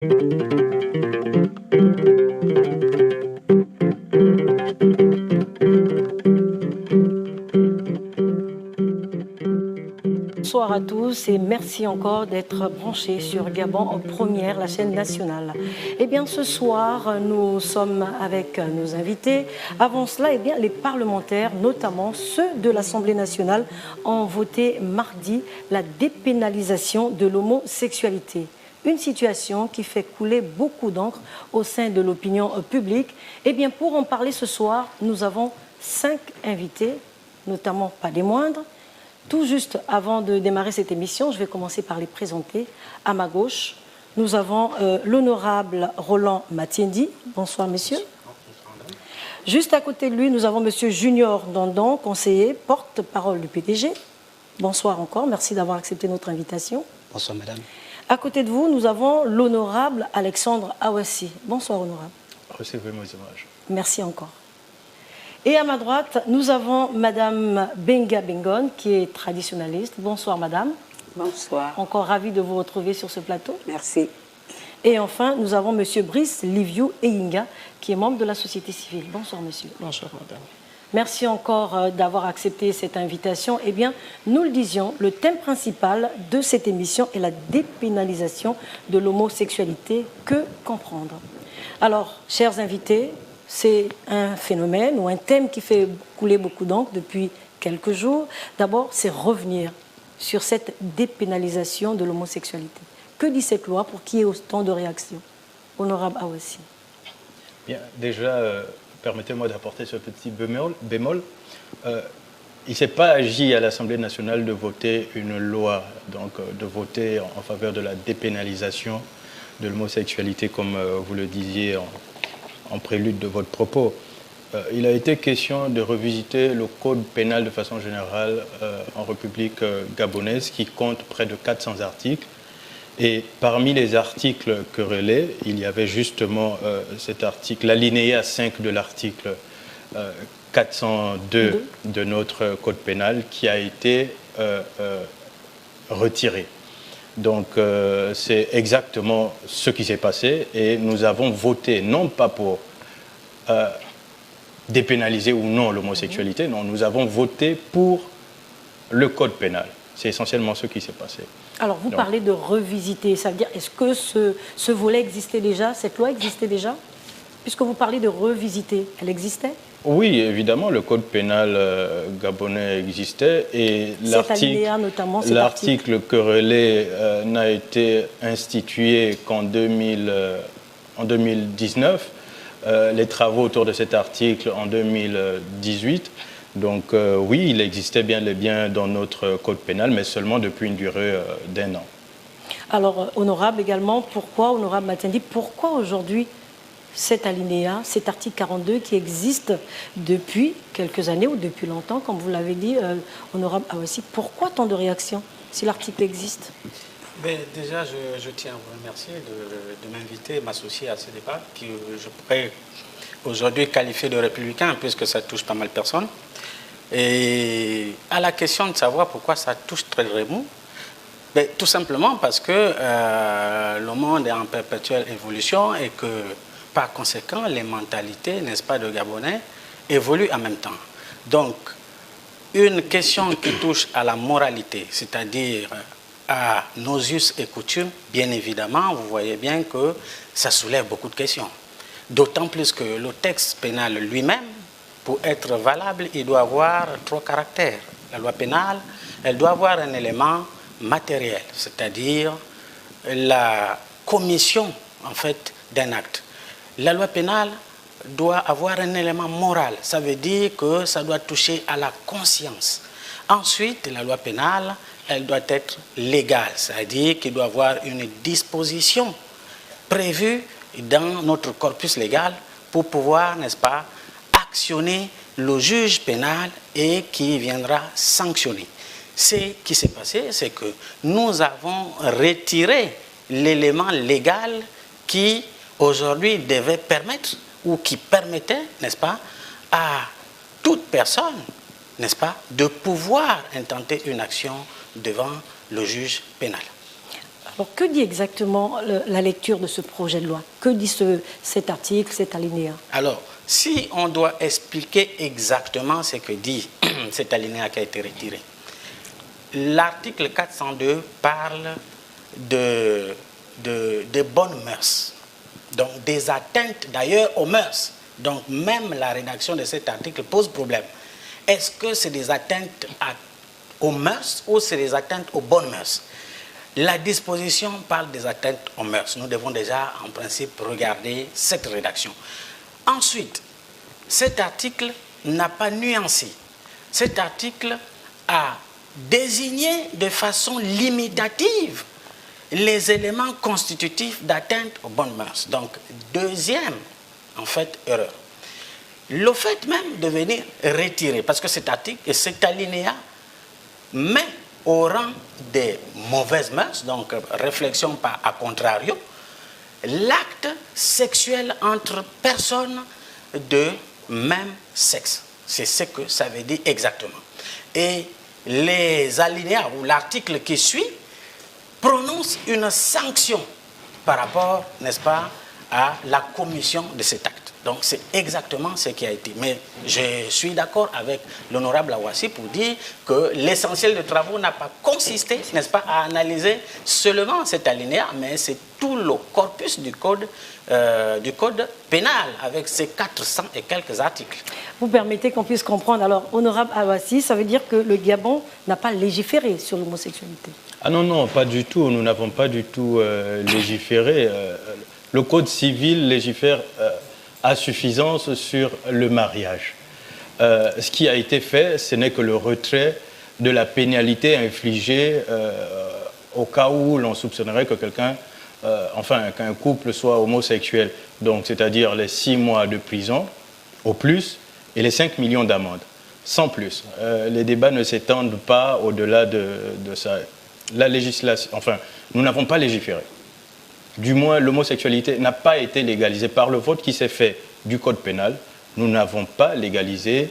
Bonsoir à tous et merci encore d'être branchés sur Gabon en première, la chaîne nationale. Eh bien, ce soir, nous sommes avec nos invités. Avant cela, eh bien, les parlementaires, notamment ceux de l'Assemblée nationale, ont voté mardi la dépénalisation de l'homosexualité. Une situation qui fait couler beaucoup d'encre au sein de l'opinion publique. Eh bien, pour en parler ce soir, nous avons 5 invités, notamment pas des moindres. Tout juste avant de démarrer cette émission, je vais commencer par les présenter. À ma gauche, nous avons l'honorable Roland Matiendi. Bonsoir, monsieur. Juste à côté de lui, nous avons monsieur Junior Dandon, conseiller, porte-parole du PDG. Bonsoir encore, merci d'avoir accepté notre invitation. Bonsoir, madame. À côté de vous, nous avons l'honorable Alexandre Awassi. Bonsoir, honorable. Recevez mes hommages. Merci encore. Et à ma droite, nous avons Madame Benga Bengon, qui est traditionnaliste. Bonsoir, Madame. Bonsoir. Encore ravi de vous retrouver sur ce plateau. Merci. Et enfin, nous avons Monsieur Brice Liviu Eyinga, qui est membre de la société civile. Bonsoir, monsieur. Bonsoir, madame. Merci encore d'avoir accepté cette invitation. Eh bien, nous le disions, le thème principal de cette émission est la dépénalisation de l'homosexualité. Que comprendre? Alors, chers invités, c'est un phénomène ou un thème qui fait couler beaucoup d'encre depuis quelques jours. D'abord, c'est revenir sur cette dépénalisation de l'homosexualité. Que dit cette loi pour qu'il y ait autant de réactions? Honorable Awassi. Bien, déjà, permettez-moi d'apporter ce petit bémol. Il ne s'est pas agi à l'Assemblée nationale de voter une loi, donc de voter en faveur de la dépénalisation de l'homosexualité, comme vous le disiez en prélude de votre propos. Il a été question de revisiter le code pénal de façon générale en République gabonaise, qui compte près de 400 articles. Et parmi les articles querellés, il y avait justement cet article, l'alinéa 5 de l'article 402 de notre code pénal, qui a été retiré. Donc c'est exactement ce qui s'est passé et nous avons voté non pas pour dépénaliser ou non l'homosexualité, non, nous avons voté pour le code pénal. C'est essentiellement ce qui s'est passé. Alors vous parlez de revisiter, ça veut dire, est-ce que ce volet existait déjà, cette loi existait déjà? Puisque vous parlez de revisiter, elle existait? Oui, évidemment, le code pénal gabonais existait et l'article querellé n'a été institué qu'en 2019. Les travaux autour de cet article en 2018. Donc oui, il existait bien et bien dans notre code pénal, mais seulement depuis une durée d'1 an. Alors, honorable également, pourquoi, honorable Matiendi, pourquoi aujourd'hui cet alinéa, cet article 42 qui existe depuis quelques années ou depuis longtemps, comme vous l'avez dit, honorable Awassi, pourquoi tant de réactions si l'article existe? Mais déjà, je tiens à vous remercier de m'inviter et m'associer à ce débat que je pourrais aujourd'hui qualifier de républicain puisque ça touche pas mal de personnes. Et à la question de savoir pourquoi ça touche très vraiment, tout simplement parce que le monde est en perpétuelle évolution et que par conséquent, les mentalités, n'est-ce pas, de Gabonais évoluent en même temps. Donc, une question qui touche à la moralité, c'est-à-dire à nos us et coutumes, bien évidemment, vous voyez bien que ça soulève beaucoup de questions. D'autant plus que le texte pénal lui-même, pour être valable, il doit avoir 3 caractères. La loi pénale, elle doit avoir un élément matériel, c'est-à-dire la commission, en fait, d'un acte. La loi pénale doit avoir un élément moral, ça veut dire que ça doit toucher à la conscience. Ensuite, la loi pénale, elle doit être légale, c'est-à-dire qu'il doit avoir une disposition prévue dans notre corpus légal pour pouvoir, n'est-ce pas, actionner le juge pénal et qui viendra sanctionner. Ce qui s'est passé, c'est que nous avons retiré l'élément légal qui, aujourd'hui, devait permettre ou qui permettait, n'est-ce pas, à toute personne, n'est-ce pas, de pouvoir intenter une action devant le juge pénal. Alors, que dit exactement la lecture de ce projet de loi? Que dit cet article, cet alinéa? Alors, si on doit expliquer exactement ce que dit cet alinéa qui a été retiré, l'article 402 parle de bonnes mœurs, donc des atteintes d'ailleurs aux mœurs. Donc même la rédaction de cet article pose problème. Est-ce que c'est des atteintes aux mœurs ou c'est des atteintes aux bonnes mœurs? La disposition parle des atteintes aux mœurs. Nous devons déjà en principe regarder cette rédaction. Ensuite, cet article n'a pas nuancé. Cet article a désigné de façon limitative les éléments constitutifs d'atteinte aux bonnes mœurs. Donc, deuxième, en fait, erreur. Le fait même de venir retirer, parce que cet article et cet alinéa met au rang des mauvaises mœurs, donc réflexion par à contrario, l'acte sexuel entre personnes de même sexe. C'est ce que ça veut dire exactement. Et les alinéas ou l'article qui suit prononce une sanction par rapport, n'est-ce pas, à la commission de cet acte. Donc c'est exactement ce qui a été. Mais je suis d'accord avec l'honorable Awassi pour dire que l'essentiel des travaux n'a pas consisté, n'est-ce pas, à analyser seulement cet alinéa, mais c'est tout le corpus du code pénal avec ses 400 et quelques articles. Vous permettez qu'on puisse comprendre. Alors, honorable Awassi, ça veut dire que le Gabon n'a pas légiféré sur l'homosexualité? Ah non, non, pas du tout. Nous n'avons pas du tout légiféré. Le Code civil légifère à suffisance sur le mariage. Ce qui a été fait, ce n'est que le retrait de la pénalité infligée au cas où l'on soupçonnerait que quelqu'un, qu'un couple soit homosexuel. Donc, c'est-à-dire les 6 mois de prison au plus et les 5 millions d'amende, sans plus. Les débats ne s'étendent pas au-delà de ça. La législation, nous n'avons pas légiféré. Du moins, l'homosexualité n'a pas été légalisée par le vote qui s'est fait du code pénal. Nous n'avons pas légalisé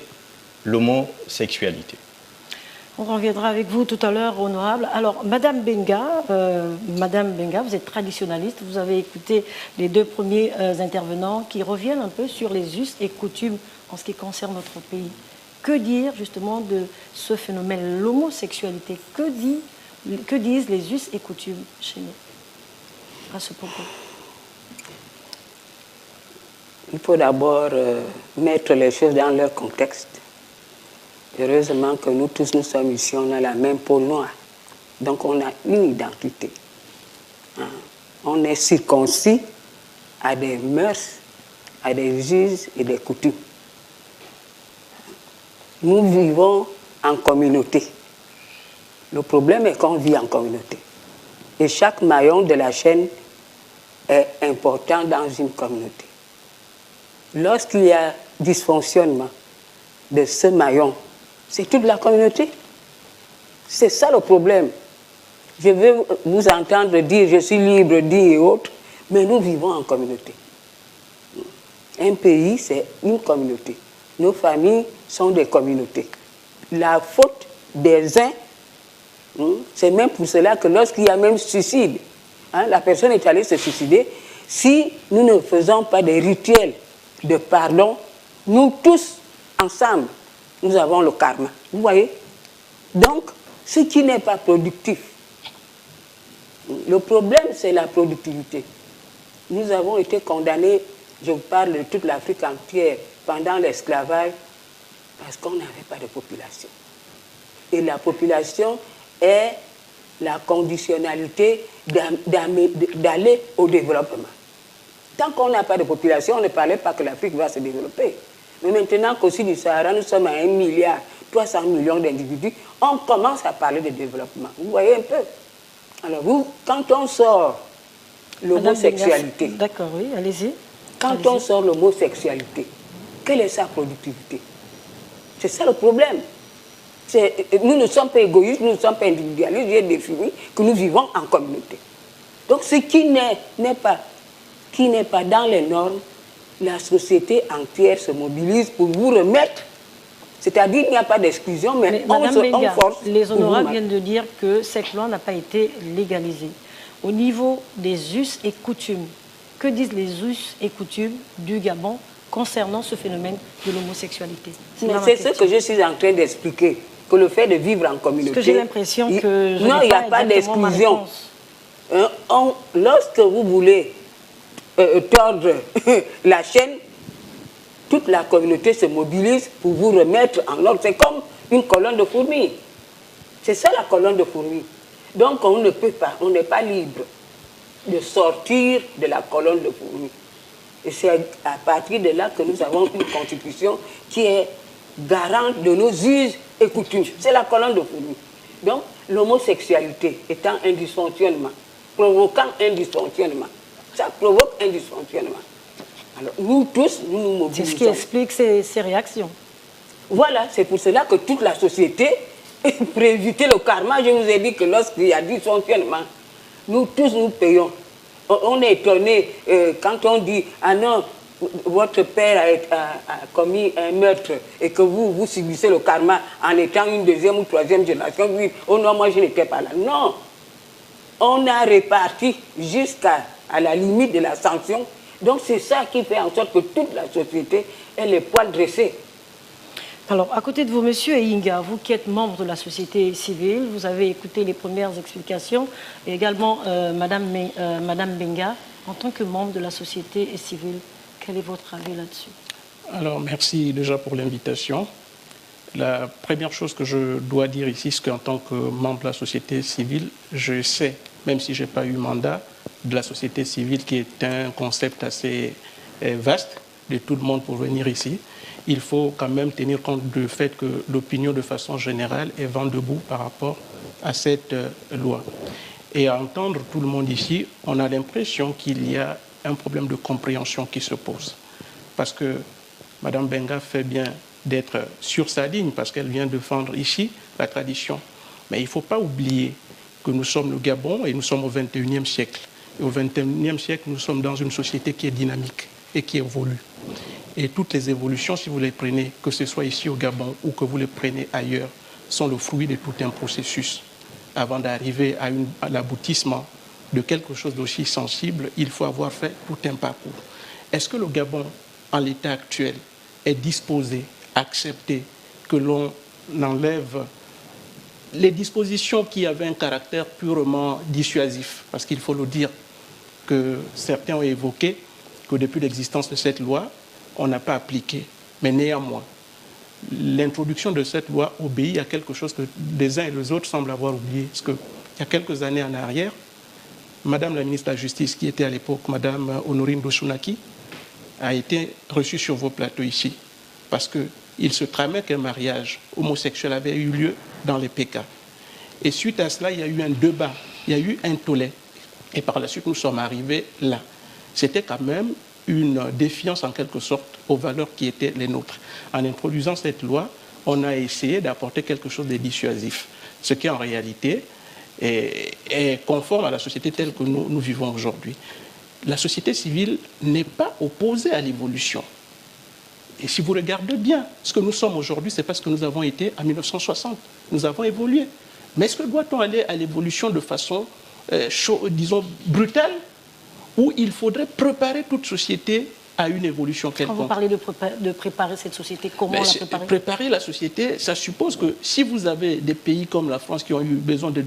l'homosexualité. On reviendra avec vous tout à l'heure, honorable. Alors, Madame Benga, vous êtes traditionnaliste. Vous avez écouté les 2 premiers intervenants qui reviennent un peu sur les us et coutumes en ce qui concerne notre pays. Que dire justement de ce phénomène, l'homosexualité? Que disent les us et coutumes chez nous à ce propos? Il faut d'abord mettre les choses dans leur contexte. Heureusement que nous tous, nous sommes ici, on a la même peau noire. Donc on a une identité. On est circoncis à des mœurs, à des us et des coutumes. Nous vivons en communauté. Le problème est qu'on vit en communauté. Et chaque maillon de la chaîne est important dans une communauté. Lorsqu'il y a dysfonctionnement de ce maillon, c'est toute la communauté. C'est ça le problème. Je veux vous entendre dire, je suis libre, dit et autres, mais nous vivons en communauté. Un pays, c'est une communauté. Nos familles sont des communautés. La faute des uns, c'est même pour cela que lorsqu'il y a même suicide, la personne est allée se suicider, si nous ne faisons pas des rituels de pardon, nous tous, ensemble, nous avons le karma. Vous voyez? Donc, ce qui n'est pas productif, le problème, c'est la productivité. Nous avons été condamnés, je vous parle de toute l'Afrique entière, pendant l'esclavage, parce qu'on n'avait pas de population. Et la population est la conditionnalité d'aller au développement. Tant qu'on n'a pas de population, on ne parlait pas que l'Afrique va se développer. Mais maintenant qu'au-dessus du Sahara, nous sommes à 1,3 milliard d'individus, on commence à parler de développement. Vous voyez un peu? Alors vous, quand on sort l'homosexualité... D'accord, oui, allez-y. Quand on sort l'homosexualité, quelle est sa productivité? C'est ça le problème. Nous ne sommes pas égoïstes, nous ne sommes pas individualistes, j'ai défini que nous vivons en communauté. Donc ce qui n'est pas dans les normes, la société entière se mobilise pour vous remettre. C'est-à-dire qu'il n'y a pas d'exclusion, mais Madame Benga, on force. les honorables viennent de dire que cette loi n'a pas été légalisée. au niveau des us et coutumes. Que disent les us et coutumes du Gabon concernant ce phénomène de l'homosexualité? C'est ce que je suis en train d'expliquer, que le fait de vivre en communauté... Parce que j'ai l'impression que... Non, il n'y a pas d'exclusion. Lorsque vous voulez tordre la chaîne, toute la communauté se mobilise pour vous remettre en ordre. C'est comme une colonne de fourmis. C'est ça la colonne de fourmis. Donc on ne peut pas, on n'est pas libre de sortir de la colonne de fourmis. Et c'est à partir de là que nous avons une constitution qui est garante de nos us et coutumes. C'est la colonne de fourmis. Donc l'homosexualité étant un dysfonctionnement, provoquant un dysfonctionnement, ça provoque un dysfonctionnement. Alors nous tous, nous nous mobilisons. C'est ce qui explique ces réactions. Voilà, c'est pour cela que toute la société, pour éviter le karma, je vous ai dit que lorsqu'il y a dysfonctionnement, nous tous nous payons. On est étonné quand on dit « Ah non, votre père a commis un meurtre et que vous subissez le karma en étant une deuxième ou troisième génération. » Oh non, moi je n'étais pas là. Non, on a réparti jusqu'à la limite de la sanction. Donc c'est ça qui fait en sorte que toute la société ait les poils dressés. Alors, à côté de vous, monsieur Eyinga, vous qui êtes membre de la société civile, vous avez écouté les premières explications, et également Madame Benga, en tant que membre de la société civile, quel est votre avis là-dessus? Alors, merci déjà pour l'invitation. La première chose que je dois dire ici, c'est qu'en tant que membre de la société civile, je sais, même si je n'ai pas eu mandat, de la société civile qui est un concept assez vaste, de tout le monde pour venir ici. Il faut quand même tenir compte du fait que l'opinion de façon générale est vent debout par rapport à cette loi. Et à entendre tout le monde ici, on a l'impression qu'il y a un problème de compréhension qui se pose. Parce que Mme Benga fait bien d'être sur sa ligne, parce qu'elle vient défendre ici la tradition. Mais il ne faut pas oublier que nous sommes le Gabon et nous sommes au XXIe siècle. Et au XXIe siècle, nous sommes dans une société qui est dynamique et qui évolue. Et toutes les évolutions, si vous les prenez, que ce soit ici au Gabon ou que vous les prenez ailleurs, sont le fruit de tout un processus. Avant d'arriver à l'aboutissement de quelque chose d'aussi sensible, il faut avoir fait tout un parcours. Est-ce que le Gabon, en l'état actuel, est disposé à accepter que l'on enlève les dispositions qui avaient un caractère purement dissuasif? Parce qu'il faut le dire que certains ont évoqué que depuis l'existence de cette loi, on n'a pas appliqué. Mais néanmoins, l'introduction de cette loi obéit à quelque chose que les uns et les autres semblent avoir oublié. Parce qu'il y a quelques années en arrière, Madame la ministre de la Justice, qui était à l'époque Madame Honorine Bossounaki, a été reçue sur vos plateaux ici. Parce qu'il se tramait qu'un mariage homosexuel avait eu lieu dans les PK. Et suite à cela, il y a eu un débat, il y a eu un tollé. Et par la suite, nous sommes arrivés là. C'était quand même une défiance en quelque sorte aux valeurs qui étaient les nôtres. En introduisant cette loi, on a essayé d'apporter quelque chose de dissuasif, ce qui en réalité est conforme à la société telle que nous vivons aujourd'hui. La société civile n'est pas opposée à l'évolution. Et si vous regardez bien, ce que nous sommes aujourd'hui, c'est parce que nous avons été en 1960. Nous avons évolué. Mais est-ce que doit-on aller à l'évolution de façon, disons, brutale, où il faudrait préparer toute société à une évolution quelconque? Quand vous parlez de préparer cette société, comment la préparer? Préparer la société, ça suppose que si vous avez des pays comme la France qui ont eu besoin de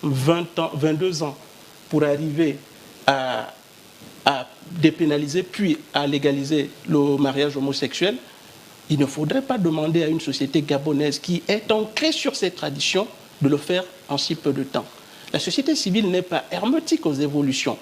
22 ans pour arriver à dépénaliser puis à légaliser le mariage homosexuel, il ne faudrait pas demander à une société gabonaise qui est ancrée sur ses traditions de le faire en si peu de temps. La société civile n'est pas hermétique aux évolutions.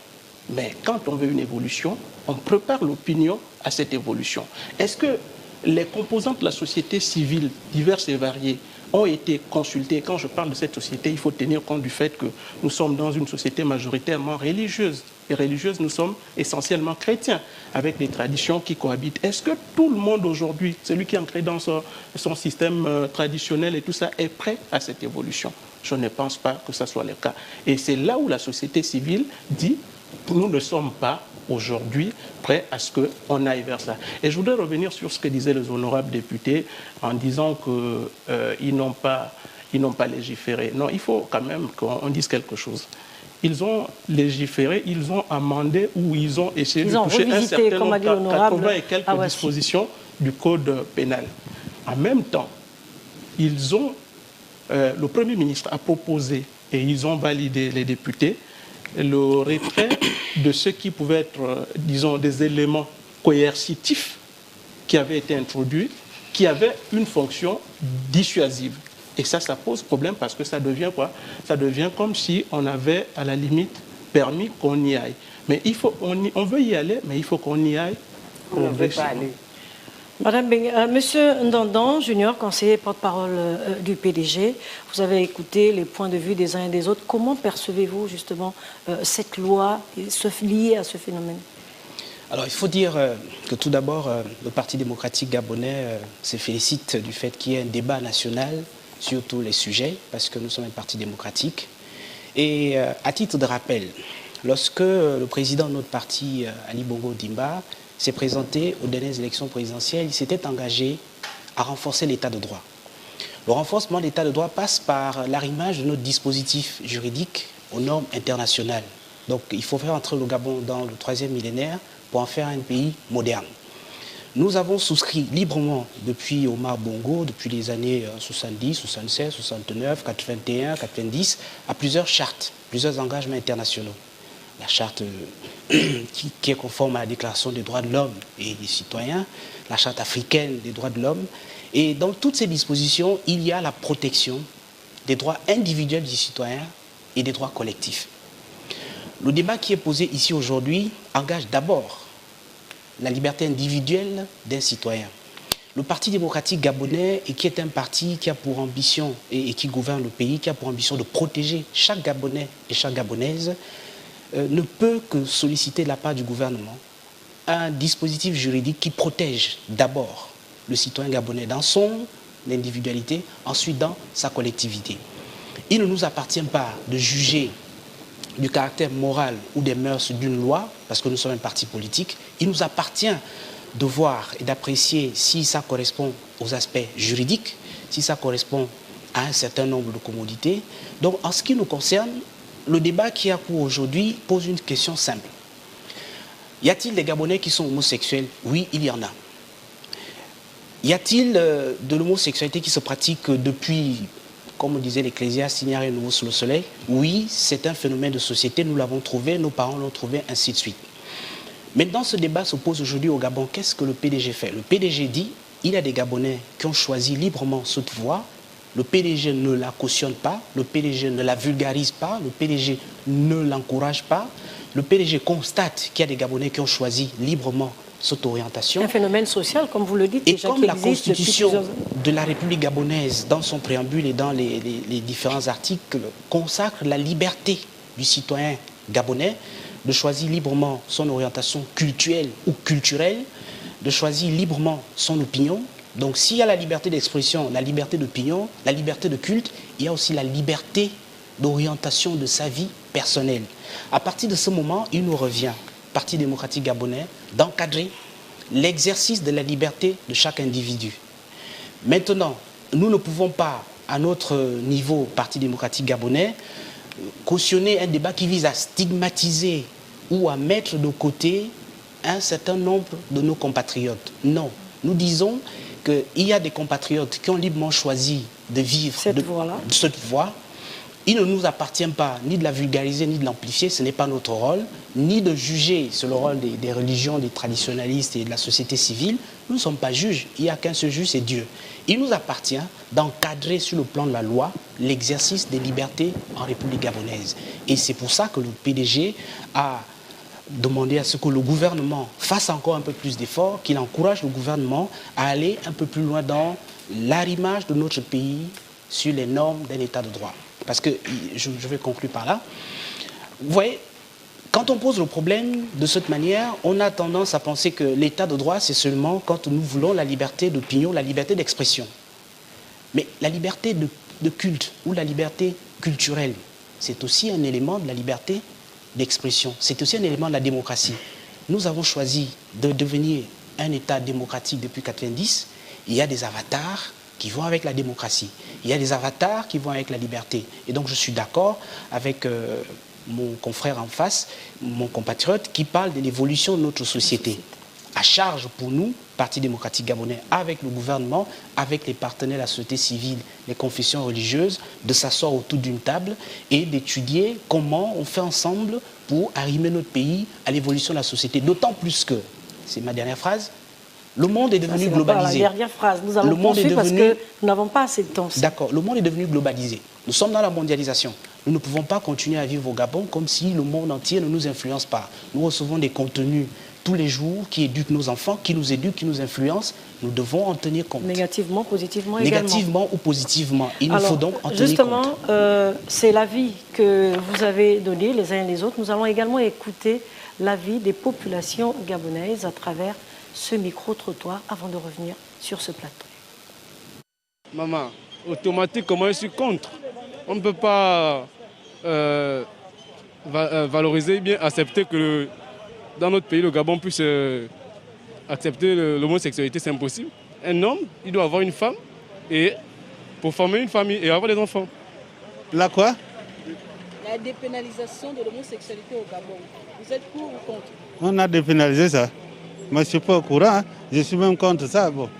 Mais quand on veut une évolution, on prépare l'opinion à cette évolution. Est-ce que les composantes de la société civile, diverses et variées, ont été consultées? Quand je parle de cette société, il faut tenir compte du fait que nous sommes dans une société majoritairement religieuse. Et religieuse, nous sommes essentiellement chrétiens, avec des traditions qui cohabitent. Est-ce que tout le monde aujourd'hui, celui qui est ancré dans son système traditionnel et tout ça, est prêt à cette évolution? Je ne pense pas que ce soit le cas. Et c'est là où la société civile dit: nous ne sommes pas aujourd'hui prêts à ce qu'on aille vers ça. Et je voudrais revenir sur ce que disaient les honorables députés en disant qu'ils n'ont pas légiféré. Non, il faut quand même qu'on dise quelque chose. ils ont légiféré, ils ont amendé ou ils ont essayé de toucher un revisité, certain comme a nombre, dit l'honorable 80 et quelques Awassi. dispositions du code pénal. En même temps, ils ont, le Premier ministre a proposé, et ils ont validé, les députés, le retrait de ce qui pouvait être, disons, des éléments coercitifs qui avaient été introduits, qui avaient une fonction dissuasive. Et ça pose problème parce que ça devient quoi? Ça devient comme si on avait, à la limite, permis qu'on y aille. Mais on veut y aller, mais il faut qu'on y aille. On ne veut pas aller. Madame Monsieur Ndandan, junior conseiller porte-parole du PDG, vous avez écouté les points de vue des uns et des autres. Comment percevez-vous justement cette loi liée à ce phénomène? Alors il faut dire que tout d'abord, le Parti démocratique gabonais se félicite du fait qu'il y ait un débat national sur tous les sujets, parce que nous sommes un parti démocratique. Et à titre de rappel, lorsque le président de notre parti, Ali Bongo Dimba, s'est présenté aux dernières élections présidentielles, il s'était engagé à renforcer l'état de droit. Le renforcement de l'état de droit passe par l'arrimage de notre dispositif juridique aux normes internationales. Donc il faut faire entrer le Gabon dans le 3e millénaire pour en faire un pays moderne. Nous avons souscrit librement depuis Omar Bongo, depuis les années 70, 76, 69, 81, 90, à plusieurs chartes, plusieurs engagements internationaux. La charte qui est conforme à la déclaration des droits de l'homme et des citoyens, la charte africaine des droits de l'homme. Et dans toutes ces dispositions, il y a la protection des droits individuels des citoyens et des droits collectifs. Le débat qui est posé ici aujourd'hui engage d'abord la liberté individuelle d'un citoyen. Le Parti démocratique gabonais, qui est un parti qui a pour ambition, et qui gouverne le pays, qui a pour ambition de protéger chaque Gabonais et chaque Gabonaise, ne peut que solliciter de la part du gouvernement un dispositif juridique qui protège d'abord le citoyen gabonais dans son individualité, ensuite dans sa collectivité. Il ne nous appartient pas de juger du caractère moral ou des mœurs d'une loi, parce que nous sommes un parti politique. Il nous appartient de voir et d'apprécier si ça correspond aux aspects juridiques, si ça correspond à un certain nombre de commodités. Donc en ce qui nous concerne, le débat qui a cours aujourd'hui pose une question simple. Y a-t-il des Gabonais qui sont homosexuels? Oui, il y en a. Y a-t-il de l'homosexualité qui se pratique depuis, comme disait l'Ecclésiaste, il n'y a rien de nouveau sous le soleil? Oui, c'est un phénomène de société, nous l'avons trouvé, nos parents l'ont trouvé, ainsi de suite. Maintenant, ce débat se pose aujourd'hui au Gabon. Qu'est-ce que le PDG fait? Le PDG dit, il y a des Gabonais qui ont choisi librement cette voie. Le PDG ne la cautionne pas, le PDG ne la vulgarise pas, le PDG ne l'encourage pas. Le PDG constate qu'il y a des Gabonais qui ont choisi librement cette orientation. Un phénomène social, comme vous le dites, et déjà comme qui la existe Constitution de la République gabonaise, dans son préambule et dans les différents articles, consacre la liberté du citoyen gabonais de choisir librement son orientation cultuelle ou culturelle, de choisir librement son opinion. Donc s'il y a la liberté d'expression, la liberté d'opinion, la liberté de culte, il y a aussi la liberté d'orientation de sa vie personnelle. À partir de ce moment, il nous revient, Parti démocratique gabonais, d'encadrer l'exercice de la liberté de chaque individu. Maintenant, nous ne pouvons pas, à notre niveau, Parti démocratique gabonais, cautionner un débat qui vise à stigmatiser ou à mettre de côté un certain nombre de nos compatriotes. Non, nous disons qu'il y a des compatriotes qui ont librement choisi de vivre cette voie. Il ne nous appartient pas ni de la vulgariser ni de l'amplifier, ce n'est pas notre rôle, ni de juger, c'est le rôle des religions, des traditionalistes et de la société civile. Nous ne sommes pas juges, il n'y a qu'un seul juge, c'est Dieu. Il nous appartient d'encadrer sur le plan de la loi l'exercice des libertés en République gabonaise. Et c'est pour ça que le PDG a demandé à ce que le gouvernement fasse encore un peu plus d'efforts, qu'il encourage le gouvernement à aller un peu plus loin dans l'arrimage de notre pays sur les normes d'un état de droit. Parce que, je vais conclure par là, vous voyez, quand on pose le problème de cette manière, on a tendance à penser que l'état de droit, c'est seulement quand nous voulons la liberté d'opinion, la liberté d'expression. Mais la liberté de culte ou la liberté culturelle, c'est aussi un élément de la liberté d'expression. C'est aussi un élément de la démocratie. Nous avons choisi de devenir un État démocratique depuis 1990. Il y a des avatars qui vont avec la démocratie. Il y a des avatars qui vont avec la liberté. Et donc je suis d'accord avec mon confrère en face, mon compatriote, qui parle de l'évolution de notre société. À charge pour nous, Parti démocratique gabonais, avec le gouvernement, avec les partenaires de la société civile, les confessions religieuses, de s'asseoir autour d'une table et d'étudier comment on fait ensemble pour arrimer notre pays à l'évolution de la société. D'autant plus que, c'est ma dernière phrase, le monde est devenu globalisé. La dernière phrase, nous allons poursuivre parce que nous n'avons pas assez de temps. D'accord, le monde est devenu globalisé. Nous sommes dans la mondialisation. Nous ne pouvons pas continuer à vivre au Gabon comme si le monde entier ne nous influence pas. Nous recevons des contenus tous les jours qui éduquent nos enfants, qui nous éduquent, qui nous influencent. Nous devons en tenir compte. Négativement, positivement également. Négativement ou positivement. Il nous faut donc en tenir compte. Justement, c'est l'avis que vous avez donné les uns et les autres. Nous allons également écouter l'avis des populations gabonaises à travers ce micro-trottoir avant de revenir sur ce plateau. Maman, automatiquement, je suis contre. On ne peut pas valoriser, bien accepter que dans notre pays, le Gabon puisse accepter l'homosexualité, c'est impossible. Un homme, il doit avoir une femme et pour former une famille et avoir des enfants. La quoi? La dépénalisation de l'homosexualité au Gabon. Vous êtes pour ou contre? On a dépénalisé ça. Moi, je ne suis pas au courant. Hein. Je suis même contre ça. Bon.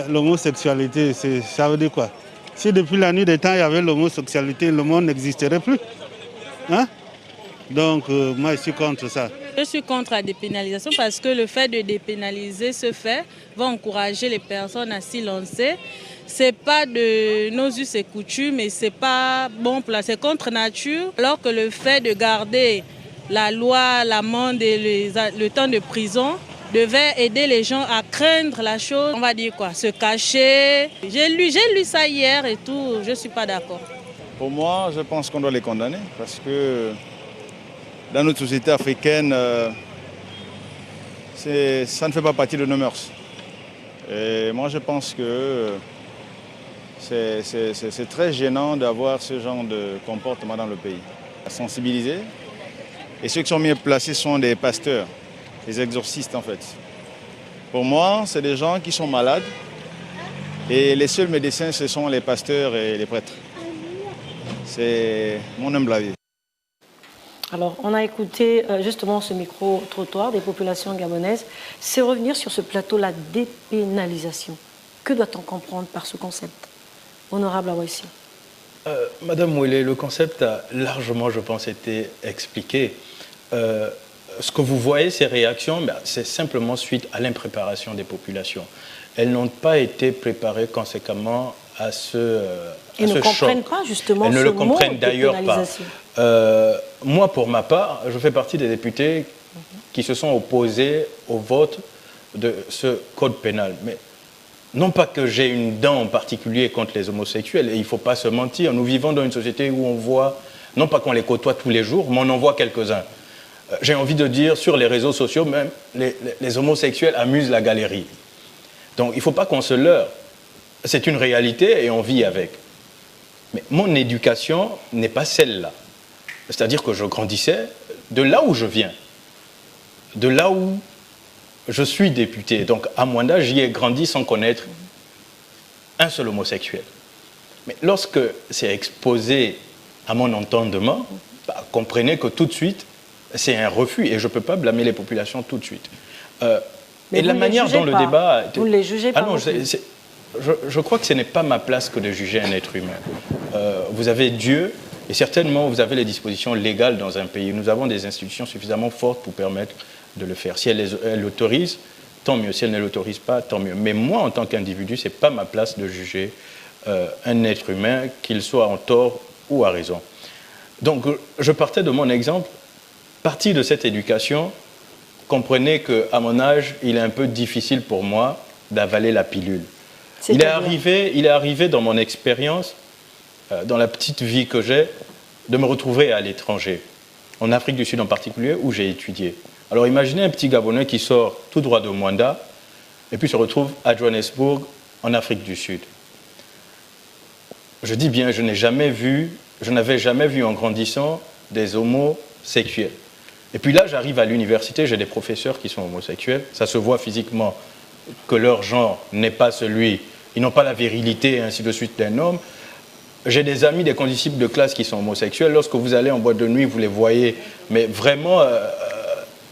L'homosexualité, ça veut dire quoi? Si depuis la nuit des temps, il y avait l'homosexualité, le monde n'existerait plus. Hein? Donc, moi, je suis contre ça. Je suis contre la dépénalisation parce que le fait de dépénaliser ce fait va encourager les personnes à s'y lancer. Ce n'est pas de nos us et coutumes et ce n'est pas bon pour c'est contre nature. Alors que le fait de garder la loi, l'amende et le temps de prison devait aider les gens à craindre la chose, on va dire quoi, se cacher. J'ai lu ça hier et tout, je ne suis pas d'accord. Pour moi, je pense qu'on doit les condamner parce que dans notre société africaine, ça ne fait pas partie de nos mœurs. Et moi, je pense que c'est très gênant d'avoir ce genre de comportement dans le pays. Sensibiliser. Et ceux qui sont mieux placés sont des pasteurs, des exorcistes en fait. Pour moi, c'est des gens qui sont malades et les seuls médecins, ce sont les pasteurs et les prêtres. C'est mon humble avis. Alors, on a écouté justement ce micro-trottoir des populations gabonaises. C'est revenir sur ce plateau, la dépénalisation. Que doit-on comprendre par ce concept? Honorable Awessi. Madame Ouélé, le concept a largement, je pense, été expliqué. Ce que vous voyez, ces réactions, c'est simplement suite à l'impréparation des populations. Elles n'ont pas été préparées conséquemment à ce choc. Elles ne comprennent pas justement ce mot. Elles ne le comprennent d'ailleurs pas. Moi, pour ma part, je fais partie des députés qui se sont opposés au vote de ce code pénal. Mais non pas que j'ai une dent en particulier contre les homosexuels, et il ne faut pas se mentir, nous vivons dans une société où on voit, non pas qu'on les côtoie tous les jours, mais on en voit quelques-uns. J'ai envie de dire, sur les réseaux sociaux, même, les homosexuels amusent la galerie. Donc il ne faut pas qu'on se leurre. C'est une réalité et on vit avec. Mais mon éducation n'est pas celle-là. C'est-à-dire que je grandissais de là où je viens, de là où je suis député. Donc à mon âge, j'y ai grandi sans connaître un seul homosexuel. Mais lorsque c'est exposé à mon entendement, comprenez que tout de suite, c'est un refus et je ne peux pas blâmer les populations tout de suite. Et la manière dont le débat... Vous ne les jugez pas. Ah non, je crois que ce n'est pas ma place que de juger un être humain. Vous avez Dieu et certainement vous avez les dispositions légales dans un pays. Nous avons des institutions suffisamment fortes pour permettre de le faire. Si elle l'autorise, tant mieux. Si elle ne l'autorise pas, tant mieux. Mais moi, en tant qu'individu, ce n'est pas ma place de juger un être humain, qu'il soit en tort ou à raison. Donc, je partais de mon exemple. Partie de cette éducation, comprenez qu'à mon âge, il est un peu difficile pour moi d'avaler la pilule. Il est arrivé dans mon expérience, dans la petite vie que j'ai, de me retrouver à l'étranger, en Afrique du Sud en particulier, où j'ai étudié. Alors imaginez un petit Gabonais qui sort tout droit de Mwanda et puis se retrouve à Johannesburg, en Afrique du Sud. Je dis bien, je n'avais jamais vu en grandissant des homosexuels. Et puis là, j'arrive à l'université, j'ai des professeurs qui sont homosexuels. Ça se voit physiquement que leur genre n'est pas celui, ils n'ont pas la virilité et ainsi de suite d'un homme. j'ai des amis, des condisciples de classe qui sont homosexuels. Lorsque vous allez en boîte de nuit, vous les voyez, mais vraiment,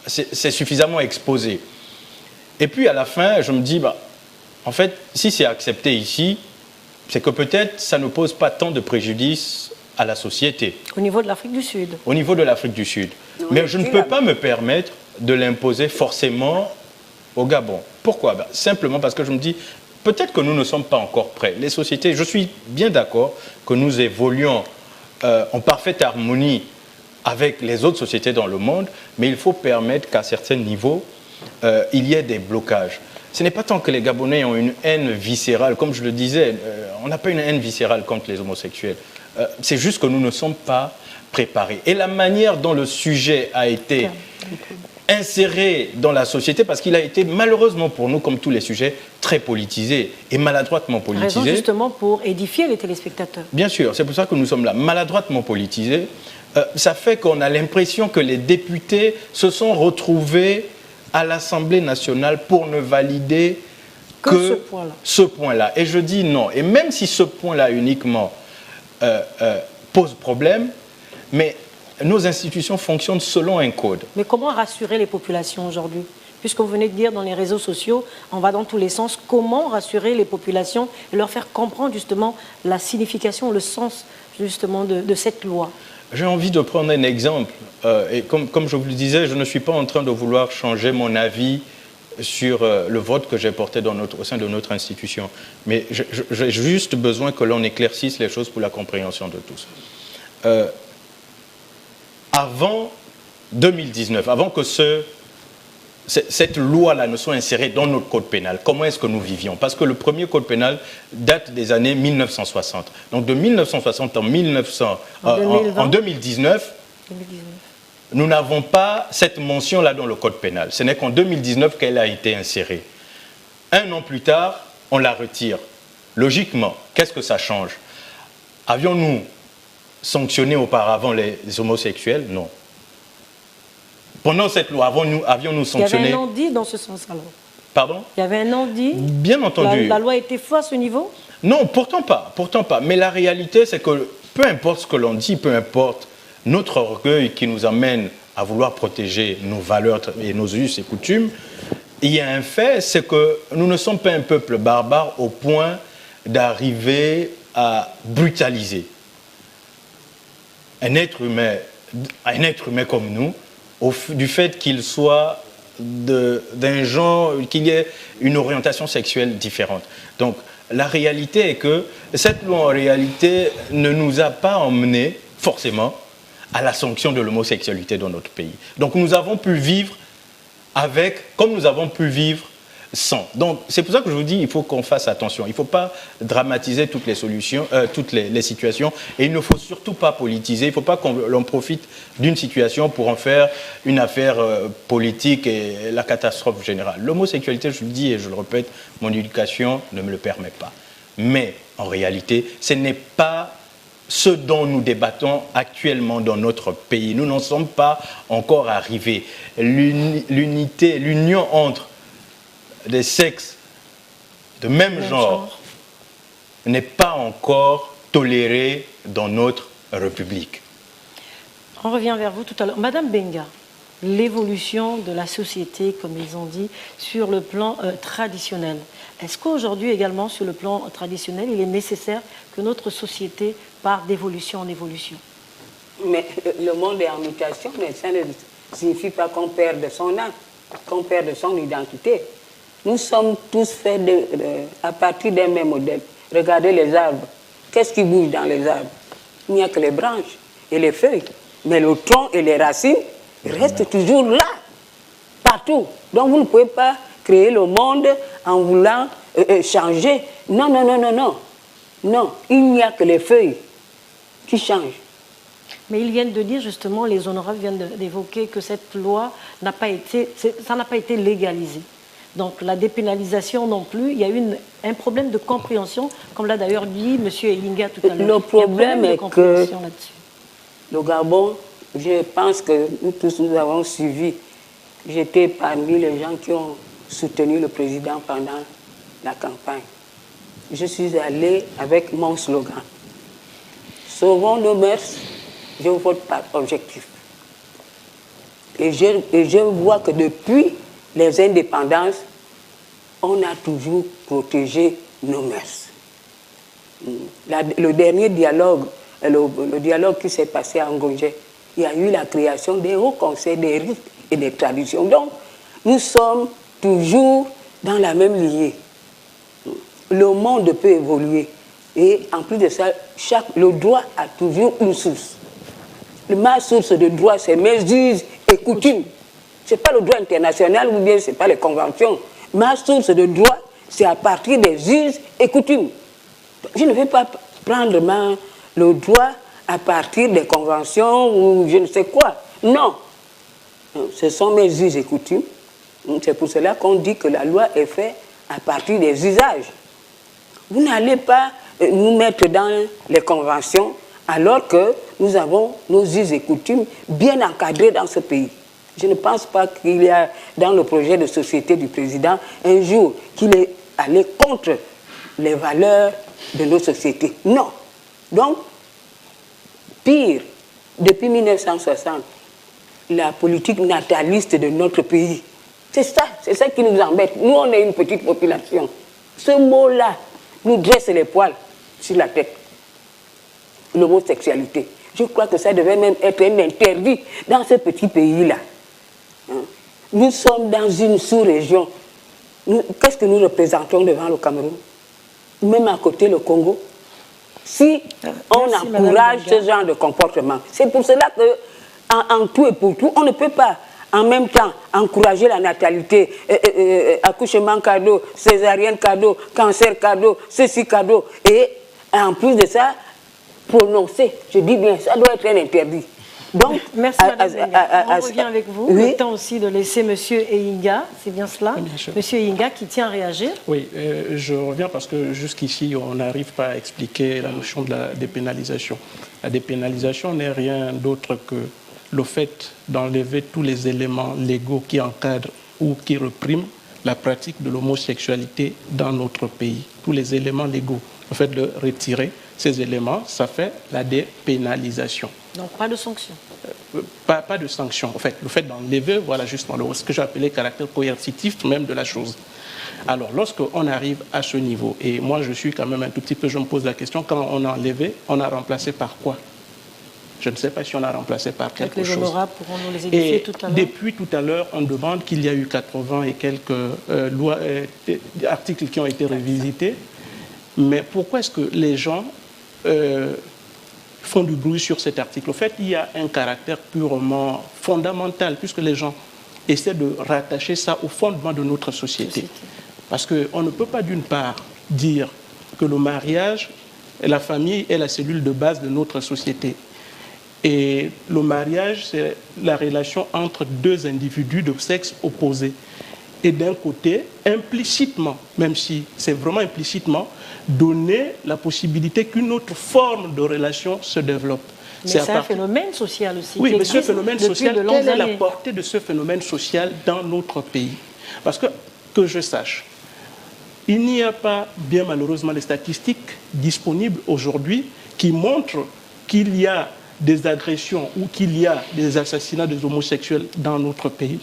c'est suffisamment exposé. Et puis à la fin, je me dis, bah, en fait, si c'est accepté ici, c'est que peut-être ça ne pose pas tant de préjudice à la société. Au niveau de l'Afrique du Sud. Au niveau de l'Afrique du Sud. Mais je ne peux pas me permettre de l'imposer forcément au Gabon. Pourquoi? Ben, simplement parce que je me dis, peut-être que nous ne sommes pas encore prêts. Les sociétés, je suis bien d'accord que nous évoluons en parfaite harmonie avec les autres sociétés dans le monde, mais il faut permettre qu'à certains niveaux, il y ait des blocages. Ce n'est pas tant que les Gabonais ont une haine viscérale, comme je le disais, on n'a pas une haine viscérale contre les homosexuels. C'est juste que nous ne sommes pas préparés. Et la manière dont le sujet a été inséré dans la société, parce qu'il a été malheureusement pour nous, comme tous les sujets, très politisé et maladroitement politisé. Raison justement pour édifier les téléspectateurs. Bien sûr, c'est pour ça que nous sommes là, maladroitement politisé. Ça fait qu'on a l'impression que les députés se sont retrouvés à l'Assemblée nationale pour ne valider que ce point-là. Et je dis non. Et même si ce point-là uniquement pose problème, mais nos institutions fonctionnent selon un code. Mais comment rassurer les populations aujourd'hui? Puisque vous venez de dire dans les réseaux sociaux, on va dans tous les sens, comment rassurer les populations et leur faire comprendre justement la signification, le sens justement de cette loi? J'ai envie de prendre un exemple. Et comme je vous le disais, je ne suis pas en train de vouloir changer mon avis sur le vote que j'ai porté au sein de notre institution. Mais j'ai juste besoin que l'on éclaircisse les choses pour la compréhension de tous. Avant 2019, avant que cette loi-là ne soit insérée dans notre code pénal, comment est-ce que nous vivions? Parce que le premier code pénal date des années 1960. Donc de 1960 en 2019, nous n'avons pas cette mention-là dans le code pénal. Ce n'est qu'en 2019 qu'elle a été insérée. Un an plus tard, on la retire. Logiquement, qu'est-ce que ça change? Avions-nous sanctionné auparavant les homosexuels? Non. Pendant cette loi, avions-nous sanctionné... Il y avait un non-dit dans ce sens alors? Pardon? Il y avait un non-dit? Bien entendu. La loi était fausse à ce niveau? Non, pourtant pas. Mais la réalité, c'est que peu importe ce que l'on dit, peu importe notre orgueil qui nous amène à vouloir protéger nos valeurs et nos us et coutumes, il y a un fait, c'est que nous ne sommes pas un peuple barbare au point d'arriver à brutaliser un être humain comme nous, du fait qu'il soit d'un genre, qu'il y ait une orientation sexuelle différente. Donc, la réalité est que cette loi, en réalité, ne nous a pas emmenés, forcément, à la sanction de l'homosexualité dans notre pays. Donc, nous avons pu vivre avec, comme nous avons pu vivre sans. Donc, c'est pour ça que je vous dis, il faut qu'on fasse attention. Il ne faut pas dramatiser toutes les solutions, toutes les situations. Et il ne faut surtout pas politiser. Il ne faut pas qu'on profite d'une situation pour en faire une affaire politique et la catastrophe générale. L'homosexualité, je le dis et je le répète, mon éducation ne me le permet pas. Mais, en réalité, ce n'est pas ce dont nous débattons actuellement dans notre pays. Nous n'en sommes pas encore arrivés. L'unité, l'union entre des sexes de même genre n'est pas encore tolérée dans notre République. On revient vers vous tout à l'heure. Madame Benga, l'évolution de la société, comme ils ont dit, sur le plan traditionnel. Est-ce qu'aujourd'hui également, sur le plan traditionnel, il est nécessaire que notre société parte d'évolution en évolution? Mais le monde est en mutation, mais ça ne signifie pas qu'on perd de son âme, qu'on perd de son identité. Nous sommes tous faits à partir d'un même modèle. Regardez les arbres. Qu'est-ce qui bouge dans les arbres? Il n'y a que les branches et les feuilles. Mais le tronc et les racines restent toujours là, partout. Donc vous ne pouvez pas créer le monde en voulant changer. Non, non, non, non, non. Non, il n'y a que les feuilles qui changent. Mais ils viennent de dire justement, les honorables viennent d'évoquer que cette loi n'a pas été légalisée. Donc la dépénalisation non plus, il y a eu un problème de compréhension, comme l'a d'ailleurs dit M. Elinga tout à l'heure. Le problème est que le Gabon, je pense que nous tous nous avons suivi. J'étais parmi les gens qui ont soutenu le président pendant la campagne. Je suis allé avec mon slogan. sauvons nos mœurs, je vote par objectif. Et je vois que depuis les indépendances, on a toujours protégé nos mœurs. Le dernier dialogue, le dialogue qui s'est passé à Ngongé, il y a eu la création des hauts conseils des rites et des traditions. Donc, nous sommes toujours dans la même lignée. Le monde peut évoluer. Et en plus de ça, le droit a toujours une source. Ma source de droit, c'est mes us et coutumes. Ce n'est pas le droit international ou bien ce n'est pas les conventions. Ma source de droit, c'est à partir des us et coutumes. Je ne vais pas prendre le droit à partir des conventions ou je ne sais quoi. Non. Ce sont mes us et coutumes. C'est pour cela qu'on dit que la loi est faite à partir des usages. Vous n'allez pas nous mettre dans les conventions alors que nous avons nos us et coutumes bien encadrés dans ce pays. Je ne pense pas qu'il y a dans le projet de société du président un jour qu'il est allé contre les valeurs de nos sociétés. Non. Donc, pire, depuis 1960, la politique nataliste de notre pays, c'est ça qui nous embête. Nous, on est une petite population. Ce mot-là nous dresse les poils sur la tête. L'homosexualité. Je crois que ça devait même être un interdit dans ce petit pays-là. Nous sommes dans une sous-région. Qu'est-ce que nous représentons devant le Cameroun? Même à côté le Congo. Si on encourage ce genre de comportement, c'est pour cela que, en tout et pour tout, on ne peut pas en même temps encourager la natalité, accouchement cadeau, césarienne cadeau, cancer cadeau, ceci cadeau, et en plus de ça, prononcer, je dis bien, ça doit être un interdit. Donc, merci Madame Zenga. On revient avec vous. Oui. Le temps aussi de laisser Monsieur Eyinga, c'est bien cela? Monsieur Eyinga qui tient à réagir. Oui, je reviens parce que jusqu'ici, on n'arrive pas à expliquer la notion de la dépénalisation. La dépénalisation n'est rien d'autre que le fait d'enlever tous les éléments légaux qui encadrent ou qui repriment la pratique de l'homosexualité dans notre pays. Tous les éléments légaux. Le fait de retirer ces éléments, ça fait la dépénalisation. Donc pas de sanction. Pas de sanction. En fait, le fait d'enlever, voilà justement ce que j'ai appelé caractère coercitif même de la chose. Alors, lorsqu'on arrive à ce niveau, et moi je suis quand même un tout petit peu, je me pose la question, quand on a enlevé, on a remplacé par quoi? Je ne sais pas si on a remplacé par quelque chose. Les honorables pourront nous les édifier tout à l'heure. Depuis tout à l'heure, on demande qu'il y a eu 80 et quelques lois, articles qui ont été revisités. Mais pourquoi est-ce que les gens font du bruit sur cet article? En fait, il y a un caractère purement fondamental, puisque les gens essaient de rattacher ça au fondement de notre société. Parce qu'on ne peut pas, d'une part, dire que le mariage, la famille est la cellule de base de notre société. Et le mariage, c'est la relation entre deux individus de sexe opposé. Et d'un côté, implicitement, même si c'est vraiment implicitement, donner la possibilité qu'une autre forme de relation se développe. Mais c'est un phénomène social aussi. Oui, mais ce phénomène social, quelle est la portée de ce phénomène social dans notre pays? Parce que je sache, il n'y a pas, bien malheureusement, les statistiques disponibles aujourd'hui qui montrent qu'il y a des agressions ou qu'il y a des assassinats des homosexuels dans notre pays.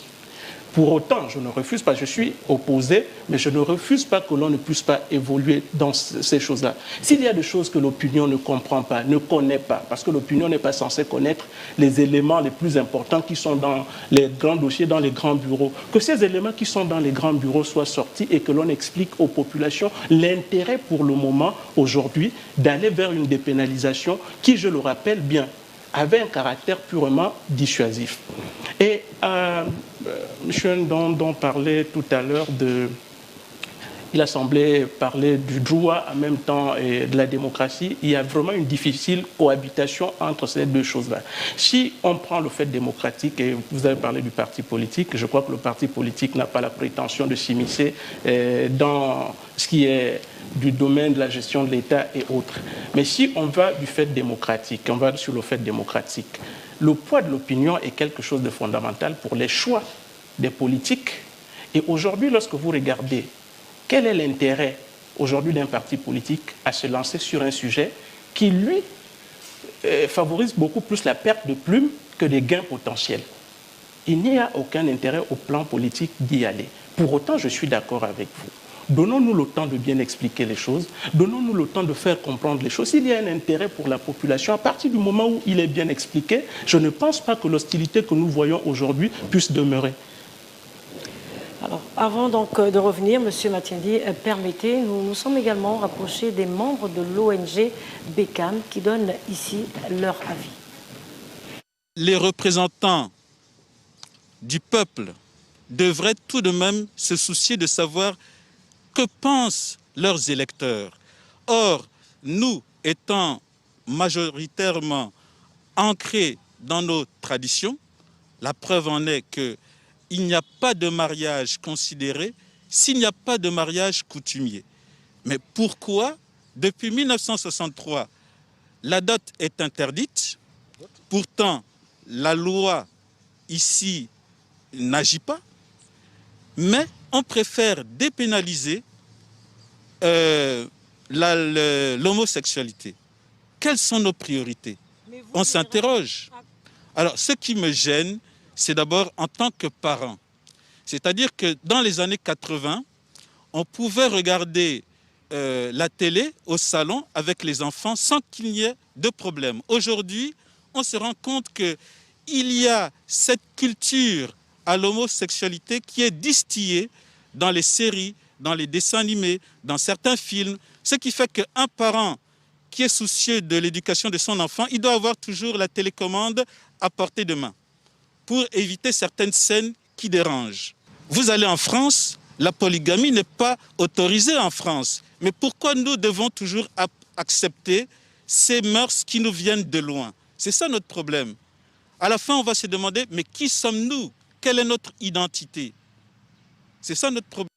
Pour autant, je ne refuse pas, je suis opposé, mais je ne refuse pas que l'on ne puisse pas évoluer dans ces choses-là. S'il y a des choses que l'opinion ne comprend pas, ne connaît pas, parce que l'opinion n'est pas censée connaître les éléments les plus importants qui sont dans les grands dossiers, dans les grands bureaux, que ces éléments qui sont dans les grands bureaux soient sortis et que l'on explique aux populations l'intérêt pour le moment, aujourd'hui, d'aller vers une dépénalisation qui, je le rappelle bien, avait un caractère purement dissuasif. Et M. Ndondon parlait tout à l'heure il a semblé parler du droit en même temps et de la démocratie. Il y a vraiment une difficile cohabitation entre ces deux choses-là. Si on prend le fait démocratique, et vous avez parlé du parti politique, je crois que le parti politique n'a pas la prétention de s'immiscer dans ce qui est du domaine de la gestion de l'État et autres. Mais si on va du fait démocratique, on va sur le fait démocratique, le poids de l'opinion est quelque chose de fondamental pour les choix des politiques. Et aujourd'hui, lorsque vous regardez quel est l'intérêt aujourd'hui d'un parti politique à se lancer sur un sujet qui, lui, favorise beaucoup plus la perte de plumes que des gains potentiels. Il n'y a aucun intérêt au plan politique d'y aller. Pour autant, je suis d'accord avec vous. Donnons-nous le temps de bien expliquer les choses, donnons-nous le temps de faire comprendre les choses. S'il y a un intérêt pour la population, à partir du moment où il est bien expliqué, je ne pense pas que l'hostilité que nous voyons aujourd'hui puisse demeurer. Alors, avant donc de revenir, M. Matiendi, permettez, nous sommes également rapprochés des membres de l'ONG BECAM qui donnent ici leur avis. Les représentants du peuple devraient tout de même se soucier de savoir que pensent leurs électeurs. Or, nous étant majoritairement ancrés dans nos traditions, la preuve en est qu'il n'y a pas de mariage considéré s'il n'y a pas de mariage coutumier. Mais pourquoi, depuis 1963, la dot est interdite? Pourtant, la loi ici n'agit pas, mais on préfère dépénaliser l'homosexualité. Quelles sont nos priorités? On s'interroge. Alors, ce qui me gêne, c'est d'abord en tant que parent. C'est-à-dire que dans les années 80, on pouvait regarder la télé au salon avec les enfants sans qu'il y ait de problème. Aujourd'hui, on se rend compte qu'il y a cette culture à l'homosexualité qui est distillée dans les séries, dans les dessins animés, dans certains films, ce qui fait qu'un parent qui est soucieux de l'éducation de son enfant, il doit avoir toujours la télécommande à portée de main pour éviter certaines scènes qui dérangent. Vous allez en France, la polygamie n'est pas autorisée en France. Mais pourquoi nous devons toujours accepter ces mœurs qui nous viennent de loin? C'est ça notre problème. À la fin, on va se demander, mais qui sommes-nous? Quelle est notre identité? C'est ça notre problème.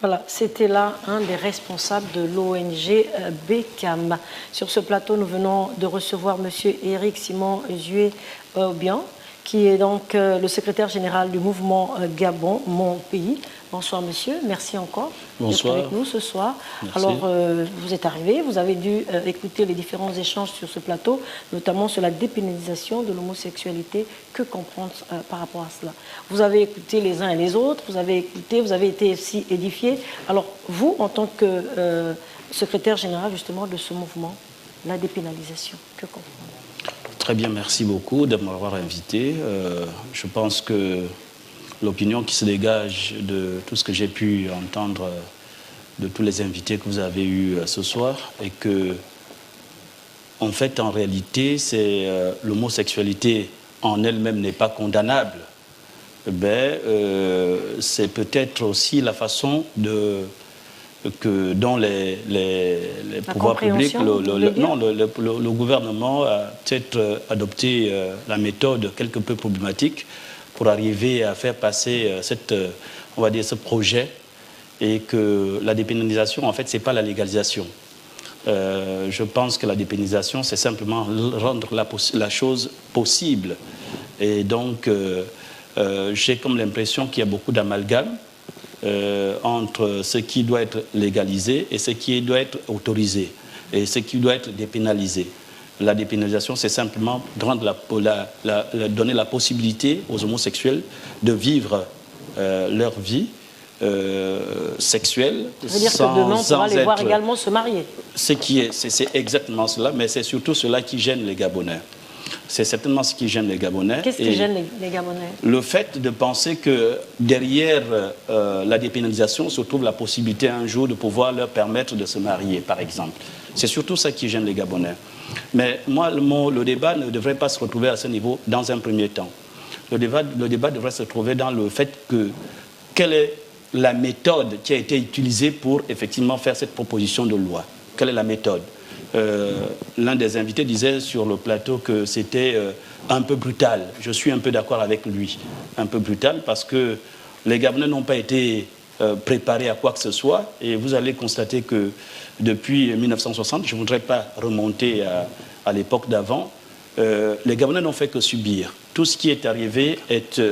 Voilà, c'était là un des responsables de l'ONG BECAM. Sur ce plateau, nous venons de recevoir M. Éric Simon Zué-Obian, qui est donc le secrétaire général du mouvement Gabon, mon pays. Bonsoir monsieur, merci encore d'être avec nous ce soir. Merci. Alors, vous êtes arrivé, vous avez dû écouter les différents échanges sur ce plateau, notamment sur la dépénalisation de l'homosexualité. Que comprendre par rapport à cela? Vous avez écouté les uns et les autres, vous avez écouté, vous avez été aussi édifiés. Alors, vous, en tant que secrétaire général justement de ce mouvement, la dépénalisation, que comprendre? Très bien, merci beaucoup de m'avoir invité. Je pense que l'opinion qui se dégage de tout ce que j'ai pu entendre de tous les invités que vous avez eus ce soir est que, en fait, en réalité, l'homosexualité en elle-même n'est pas condamnable. C'est peut-être aussi la façon dont les pouvoirs publics, le gouvernement a peut-être adopté la méthode quelque peu problématique pour arriver à faire passer on va dire, ce projet, et que la dépénalisation, en fait, ce n'est pas la légalisation. Je pense que la dépénalisation, c'est simplement rendre la chose possible. Et donc, j'ai comme l'impression qu'il y a beaucoup d'amalgame entre ce qui doit être légalisé et ce qui doit être autorisé, et ce qui doit être dépénalisé. La dépénalisation, c'est simplement donner la possibilité aux homosexuels de vivre leur vie sexuelle. Ça veut dire que demain, on pourra les voir également se marier. C'est exactement cela, mais c'est surtout cela qui gêne les Gabonais. C'est certainement ce qui gêne les Gabonais. Qu'est-ce qui gêne les Gabonais? Le fait de penser que derrière la dépénalisation se trouve la possibilité un jour de pouvoir leur permettre de se marier, par exemple. C'est surtout ça qui gêne les Gabonais. Mais moi, le débat ne devrait pas se retrouver à ce niveau dans un premier temps. Le débat devrait se trouver dans le fait que quelle est la méthode qui a été utilisée pour effectivement faire cette proposition de loi? Quelle est la méthode? L'un des invités disait sur le plateau que c'était un peu brutal. Je suis un peu d'accord avec lui. Un peu brutal parce que les Gabonais n'ont pas été préparés à quoi que ce soit. Et vous allez constater que depuis 1960, je ne voudrais pas remonter à l'époque d'avant, les Gabonais n'ont fait que subir. Tout ce qui est arrivé est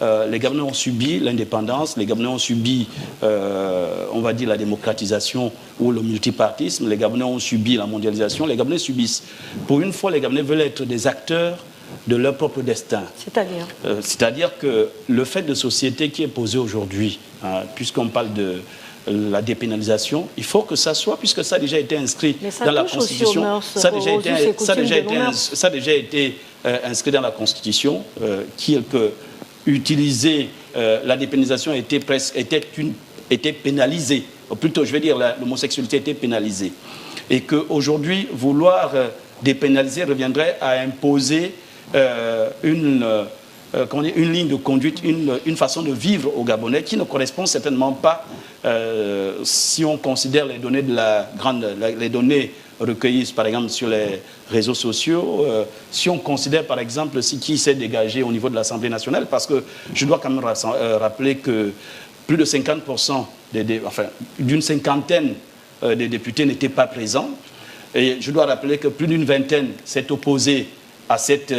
les Gabonais ont subi l'indépendance, les Gabonais ont subi, on va dire, la démocratisation ou le multipartisme, les Gabonais ont subi la mondialisation, les Gabonais subissent. Pour une fois, les Gabonais veulent être des acteurs de leur propre destin. C'est-à-dire c'est-à-dire que le fait de société qui est posé aujourd'hui, hein, puisqu'on parle de la dépénalisation, il faut que ça soit, puisque ça a déjà été inscrit dans la Constitution, ça a déjà été inscrit dans la Constitution, que utiliser la dépénalisation était pénalisée, ou plutôt je vais dire l'homosexualité était pénalisée, et qu'aujourd'hui vouloir dépénaliser reviendrait à imposer une ligne de conduite, une façon de vivre aux Gabonais qui ne correspond certainement pas, si on considère les données les données recueillies par exemple sur les réseaux sociaux, si on considère par exemple qui s'est dégagé au niveau de l'Assemblée nationale, parce que je dois quand même rappeler que plus de 50%, d'une cinquantaine des députés n'étaient pas présents, et je dois rappeler que plus d'une vingtaine s'est opposée à cette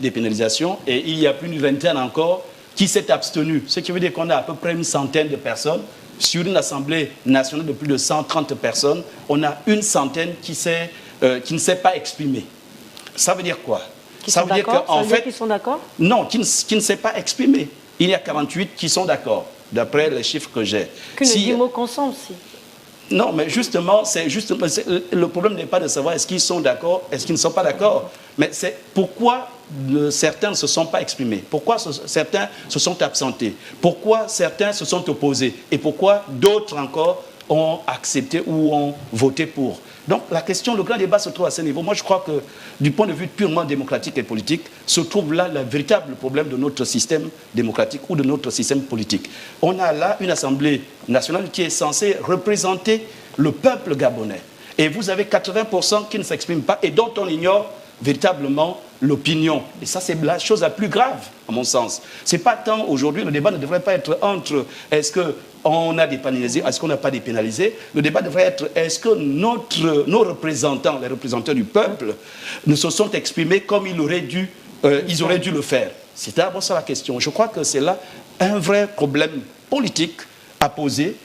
dépénalisation, et il y a plus d'une vingtaine encore qui s'est abstenu. Ce qui veut dire qu'on a à peu près une centaine de personnes. Sur une Assemblée nationale de plus de 130 personnes, on a une centaine qui ne s'est pas exprimée. Ça veut dire quoi? Ça veut dire qu'en fait... Qu'ils sont d'accord? Non, qui ne s'est pas exprimé. Il y a 48 qui sont d'accord, d'après les chiffres que j'ai. Que nous disons qu'on sent aussi. Non, mais justement, le problème n'est pas de savoir est-ce qu'ils sont d'accord, est-ce qu'ils ne sont pas d'accord, mais c'est pourquoi certains ne se sont pas exprimés, pourquoi certains se sont absentés, pourquoi certains se sont opposés et pourquoi d'autres encore ont accepté ou ont voté pour. Donc la question, le grand débat se trouve à ce niveau. Moi je crois que du point de vue purement démocratique et politique, se trouve là le véritable problème de notre système démocratique ou de notre système politique. On a là une Assemblée nationale qui est censée représenter le peuple gabonais. Et vous avez 80% qui ne s'expriment pas et dont on ignore véritablement l'opinion. Et ça, c'est la chose la plus grave, à mon sens. C'est pas tant aujourd'hui, le débat ne devrait pas être entre est-ce qu'on a dépénalisé, est-ce qu'on n'a pas dépénalisé. Le débat devrait être est-ce que nos représentants, les représentants du peuple, ne se sont exprimés comme ils auraient dû le faire. C'est d'abord ça la question. Je crois que c'est là un vrai problème politique à poser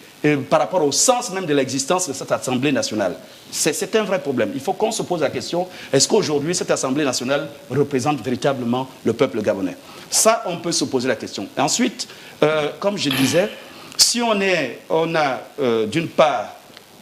par rapport au sens même de l'existence de cette Assemblée nationale. C'est un vrai problème. Il faut qu'on se pose la question, est-ce qu'aujourd'hui cette Assemblée nationale représente véritablement le peuple gabonais? Ça, on peut se poser la question. Et ensuite, comme je disais, si on a d'une part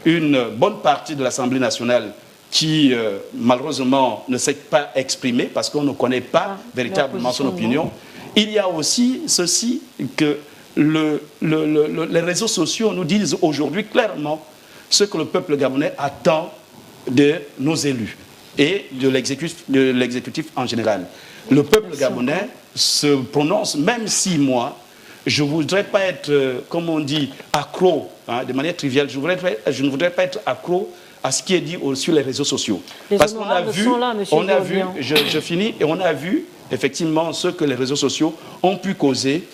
une bonne partie de l'Assemblée nationale qui malheureusement ne s'est pas exprimée parce qu'on ne connaît pas véritablement son opinion, il y a aussi ceci que les réseaux sociaux nous disent aujourd'hui clairement ce que le peuple gabonais attend de nos élus et de l'exécutif en général. Le peuple gabonais se prononce, même si moi, je ne voudrais pas être, comme on dit, accro, hein, de manière triviale, je ne voudrais pas être accro à ce qui est dit sur les réseaux sociaux. Parce qu'on a vu, je finis, et on a vu effectivement ce que les réseaux sociaux ont pu causer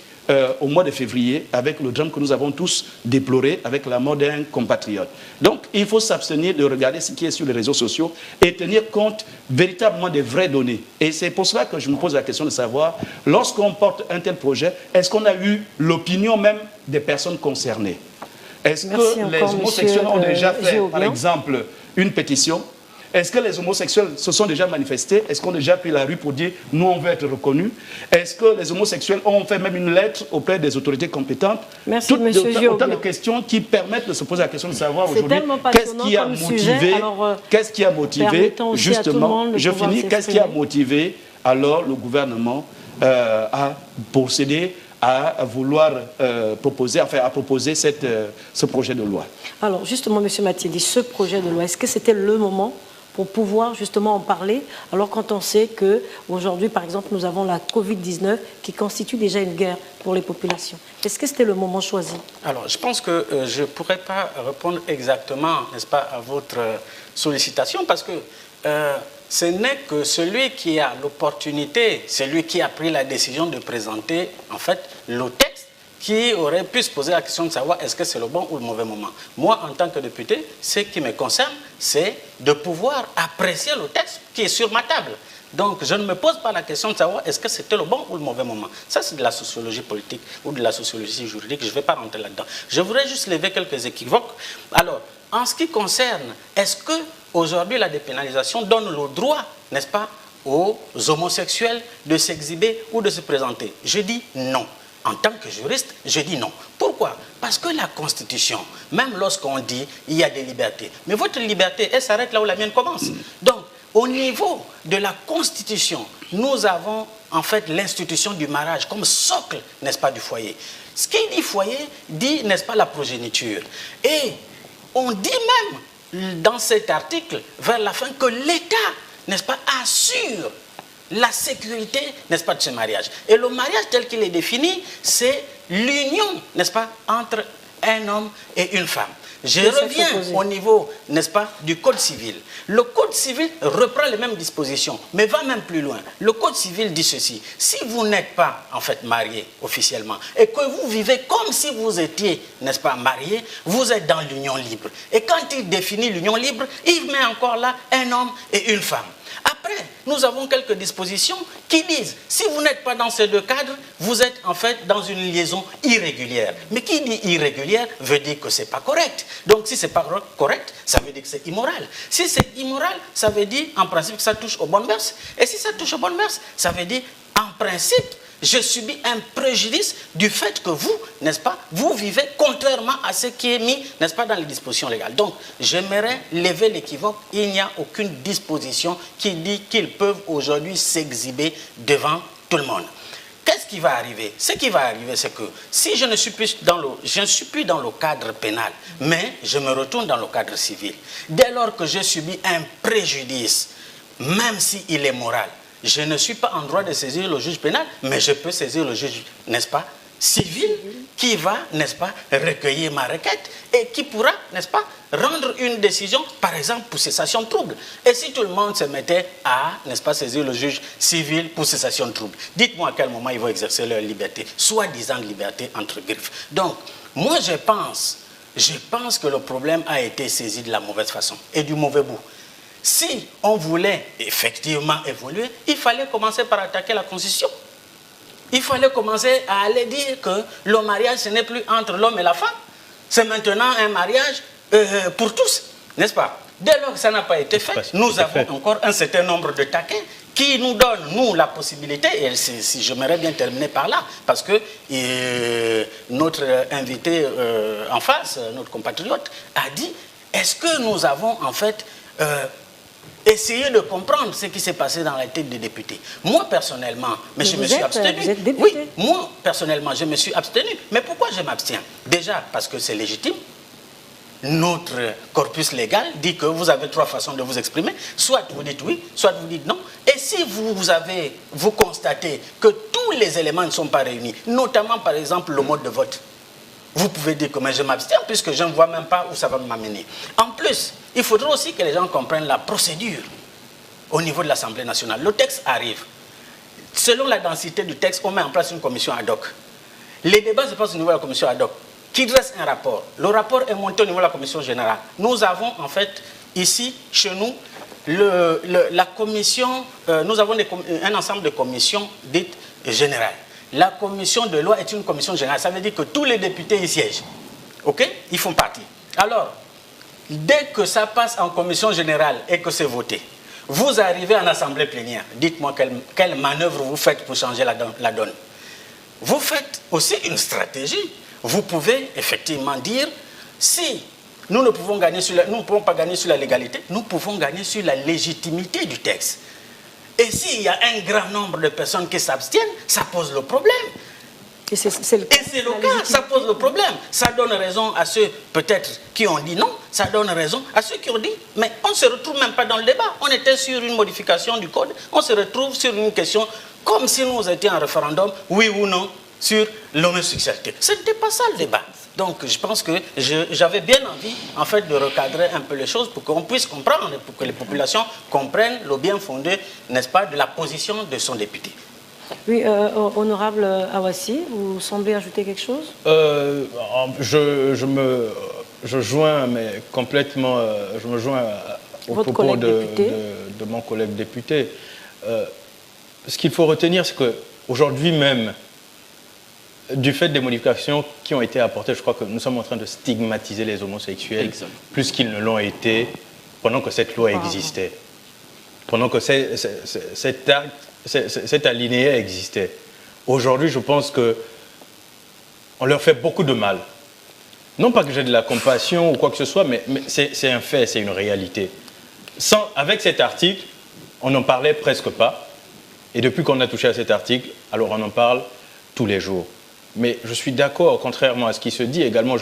au mois de février, avec le drame que nous avons tous déploré, avec la mort d'un compatriote. Donc, il faut s'abstenir de regarder ce qui est sur les réseaux sociaux et tenir compte véritablement des vraies données. Et c'est pour cela que je me pose la question de savoir, lorsqu'on porte un tel projet, est-ce qu'on a eu l'opinion même des personnes concernées? Est-ce que les homosexuels ont déjà fait, par exemple, une pétition? Est-ce que les homosexuels se sont déjà manifestés? Est-ce qu'on a déjà pris la rue pour dire « nous, on veut être reconnus » Est-ce que les homosexuels ont fait même une lettre auprès des autorités compétentes? Merci, M. Autant de questions qui permettent de se poser la question de savoir aujourd'hui qu'est-ce qui a motivé, justement, je finis, qu'est-ce qui a motivé alors le gouvernement à procéder à vouloir proposer ce projet de loi. Alors justement, M. Matiédi, ce projet de loi, est-ce que c'était le moment pour pouvoir justement en parler, alors quand on sait qu'aujourd'hui, par exemple, nous avons la Covid-19 qui constitue déjà une guerre pour les populations. Est-ce que c'était le moment choisi? Alors, je pense que je ne pourrais pas répondre exactement, n'est-ce pas, à votre sollicitation, parce que ce n'est que celui qui a l'opportunité, celui qui a pris la décision de présenter, en fait, le texte, qui aurait pu se poser la question de savoir est-ce que c'est le bon ou le mauvais moment. Moi, en tant que député, ce qui me concerne, c'est de pouvoir apprécier le texte qui est sur ma table. Donc, je ne me pose pas la question de savoir est-ce que c'était le bon ou le mauvais moment. Ça, c'est de la sociologie politique ou de la sociologie juridique. Je ne vais pas rentrer là-dedans. Je voudrais juste lever quelques équivoques. Alors, en ce qui concerne, est-ce qu'aujourd'hui, la dépénalisation donne le droit, n'est-ce pas, aux homosexuels de s'exhiber ou de se présenter? Je dis non. En tant que juriste, je dis non. Pourquoi? Parce que la Constitution, même lorsqu'on dit il y a des libertés, mais votre liberté, elle s'arrête là où la mienne commence. Donc, au niveau de la Constitution, nous avons en fait l'institution du mariage comme socle, n'est-ce pas, du foyer. Ce qui dit foyer, dit, n'est-ce pas, la progéniture. Et on dit même dans cet article, vers la fin, que l'État, n'est-ce pas, assure la sécurité, n'est-ce pas, de ce mariage. Et le mariage tel qu'il est défini, c'est l'union, n'est-ce pas, entre un homme et une femme. Je reviens au niveau, n'est-ce pas, du Code civil. Le Code civil reprend les mêmes dispositions, mais va même plus loin. Le Code civil dit ceci: si vous n'êtes pas, en fait, marié officiellement, et que vous vivez comme si vous étiez, n'est-ce pas, marié, vous êtes dans l'union libre. Et quand il définit l'union libre, il met encore là un homme et une femme. Après, nous avons quelques dispositions qui disent, si vous n'êtes pas dans ces deux cadres, vous êtes en fait dans une liaison irrégulière. Mais qui dit irrégulière veut dire que ce n'est pas correct. Donc si ce n'est pas correct, ça veut dire que c'est immoral. Si c'est immoral, ça veut dire en principe que ça touche aux bonnes mœurs. Et si ça touche aux bonnes mœurs, ça veut dire en principe, je subis un préjudice du fait que vous, n'est-ce pas, vous vivez contrairement à ce qui est mis, n'est-ce pas, dans les dispositions légales. Donc, j'aimerais lever l'équivoque. Il n'y a aucune disposition qui dit qu'ils peuvent aujourd'hui s'exhiber devant tout le monde. Qu'est-ce qui va arriver? Ce qui va arriver, c'est que si je ne suis plus dans le cadre pénal, mais je me retourne dans le cadre civil, dès lors que j'ai subi un préjudice, même s'il est moral, je ne suis pas en droit de saisir le juge pénal, mais je peux saisir le juge, n'est-ce pas, civil, qui va, n'est-ce pas, recueillir ma requête et qui pourra, n'est-ce pas, rendre une décision, par exemple, pour cessation de trouble. Et si tout le monde se mettait à, n'est-ce pas, saisir le juge civil pour cessation de trouble, dites-moi à quel moment ils vont exercer leur liberté, soi-disant liberté entre griffes. Donc, moi je pense que le problème a été saisi de la mauvaise façon et du mauvais bout. Si on voulait effectivement évoluer, il fallait commencer par attaquer la Constitution. Il fallait commencer à aller dire que le mariage, ce n'est plus entre l'homme et la femme. C'est maintenant un mariage pour tous, n'est-ce pas? Dès lors que ça n'a pas été fait, nous avons encore un certain nombre de taquins qui nous donnent, nous, la possibilité, et si j'aimerais bien terminer par là, parce que notre invité en face, notre compatriote, a dit, est-ce que nous avons en fait essayer de comprendre ce qui s'est passé dans la tête des députés. Moi, personnellement, je me suis abstenu. Vous êtes député. Oui, moi, personnellement, je me suis abstenu. Mais pourquoi je m'abstiens? Déjà, parce que c'est légitime. Notre corpus légal dit que vous avez trois façons de vous exprimer. Soit vous dites oui, soit vous dites non. Et si vous constatez que tous les éléments ne sont pas réunis, notamment, par exemple, le mode de vote, vous pouvez dire que je m'abstiens puisque je ne vois même pas où ça va m'amener. En plus, il faudra aussi que les gens comprennent la procédure au niveau de l'Assemblée nationale. Le texte arrive. Selon la densité du texte, on met en place une commission ad hoc. Les débats se passent au niveau de la commission ad hoc qui dresse un rapport. Le rapport est monté au niveau de la commission générale. Nous avons en fait ici, chez nous, la commission, nous avons un ensemble de commissions dites générales. La commission de loi est une commission générale. Ça veut dire que tous les députés y siègent. OK? Ils font partie. Alors, dès que ça passe en commission générale et que c'est voté, vous arrivez en assemblée plénière. Dites-moi quelle manœuvre vous faites pour changer la donne. Vous faites aussi une stratégie. Vous pouvez effectivement dire, si nous ne pouvons pas gagner sur la légalité, nous pouvons gagner sur la légitimité du texte. Et s'il y a un grand nombre de personnes qui s'abstiennent, ça pose le problème. Et c'est le cas, ça pose le problème. Ça donne raison à ceux, peut-être, qui ont dit non. Ça donne raison à ceux qui ont dit, mais on ne se retrouve même pas dans le débat. On était sur une modification du code. On se retrouve sur une question comme si nous étions en référendum, oui ou non, sur l'homosexualité. Ce n'était pas ça le débat. Donc je pense que j'avais bien envie en fait de recadrer un peu les choses pour qu'on puisse comprendre, pour que les populations comprennent le bien fondé, n'est-ce pas, de la position de son député. Oui, honorable Awassi, vous semblez ajouter quelque chose? Je joins, mais complètement, je me joins au propos de mon collègue député. ce qu'il faut retenir, c'est qu'aujourd'hui même, du fait des modifications qui ont été apportées, je crois que nous sommes en train de stigmatiser les homosexuels plus qu'ils ne l'ont été pendant que cette loi existait, pendant que cet alinéa existait. Aujourd'hui, je pense qu'on leur fait beaucoup de mal. Non pas que j'ai de la compassion ou quoi que ce soit, mais c'est un fait, c'est une réalité. Avec cet article, on n'en parlait presque pas. Et depuis qu'on a touché à cet article, alors on en parle tous les jours. Mais je suis d'accord, contrairement à ce qui se dit également,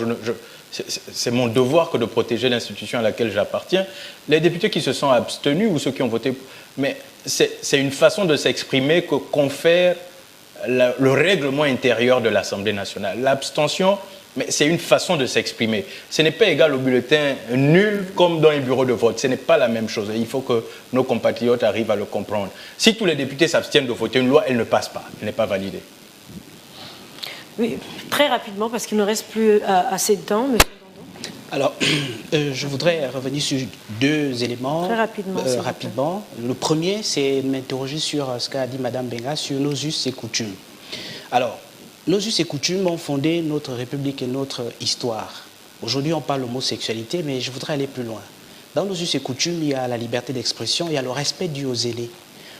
c'est mon devoir que de protéger l'institution à laquelle j'appartiens. Les députés qui se sont abstenus ou ceux qui ont voté, mais c'est une façon de s'exprimer que confère le règlement intérieur de l'Assemblée nationale. L'abstention, mais c'est une façon de s'exprimer. Ce n'est pas égal au bulletin nul comme dans un bureau de vote. Ce n'est pas la même chose. Il faut que nos compatriotes arrivent à le comprendre. Si tous les députés s'abstiennent de voter une loi, elle ne passe pas. Elle n'est pas validée. Oui, très rapidement, parce qu'il ne reste plus assez de temps, monsieur. Alors, je voudrais revenir sur deux éléments. Très rapidement. Rapidement. Le premier, c'est m'interroger sur ce qu'a dit Mme Benga sur nos us et coutumes. Alors, nos us et coutumes ont fondé notre République et notre histoire. Aujourd'hui, on parle d'homosexualité, mais je voudrais aller plus loin. Dans nos us et coutumes, il y a la liberté d'expression, il y a le respect dû aux aînés.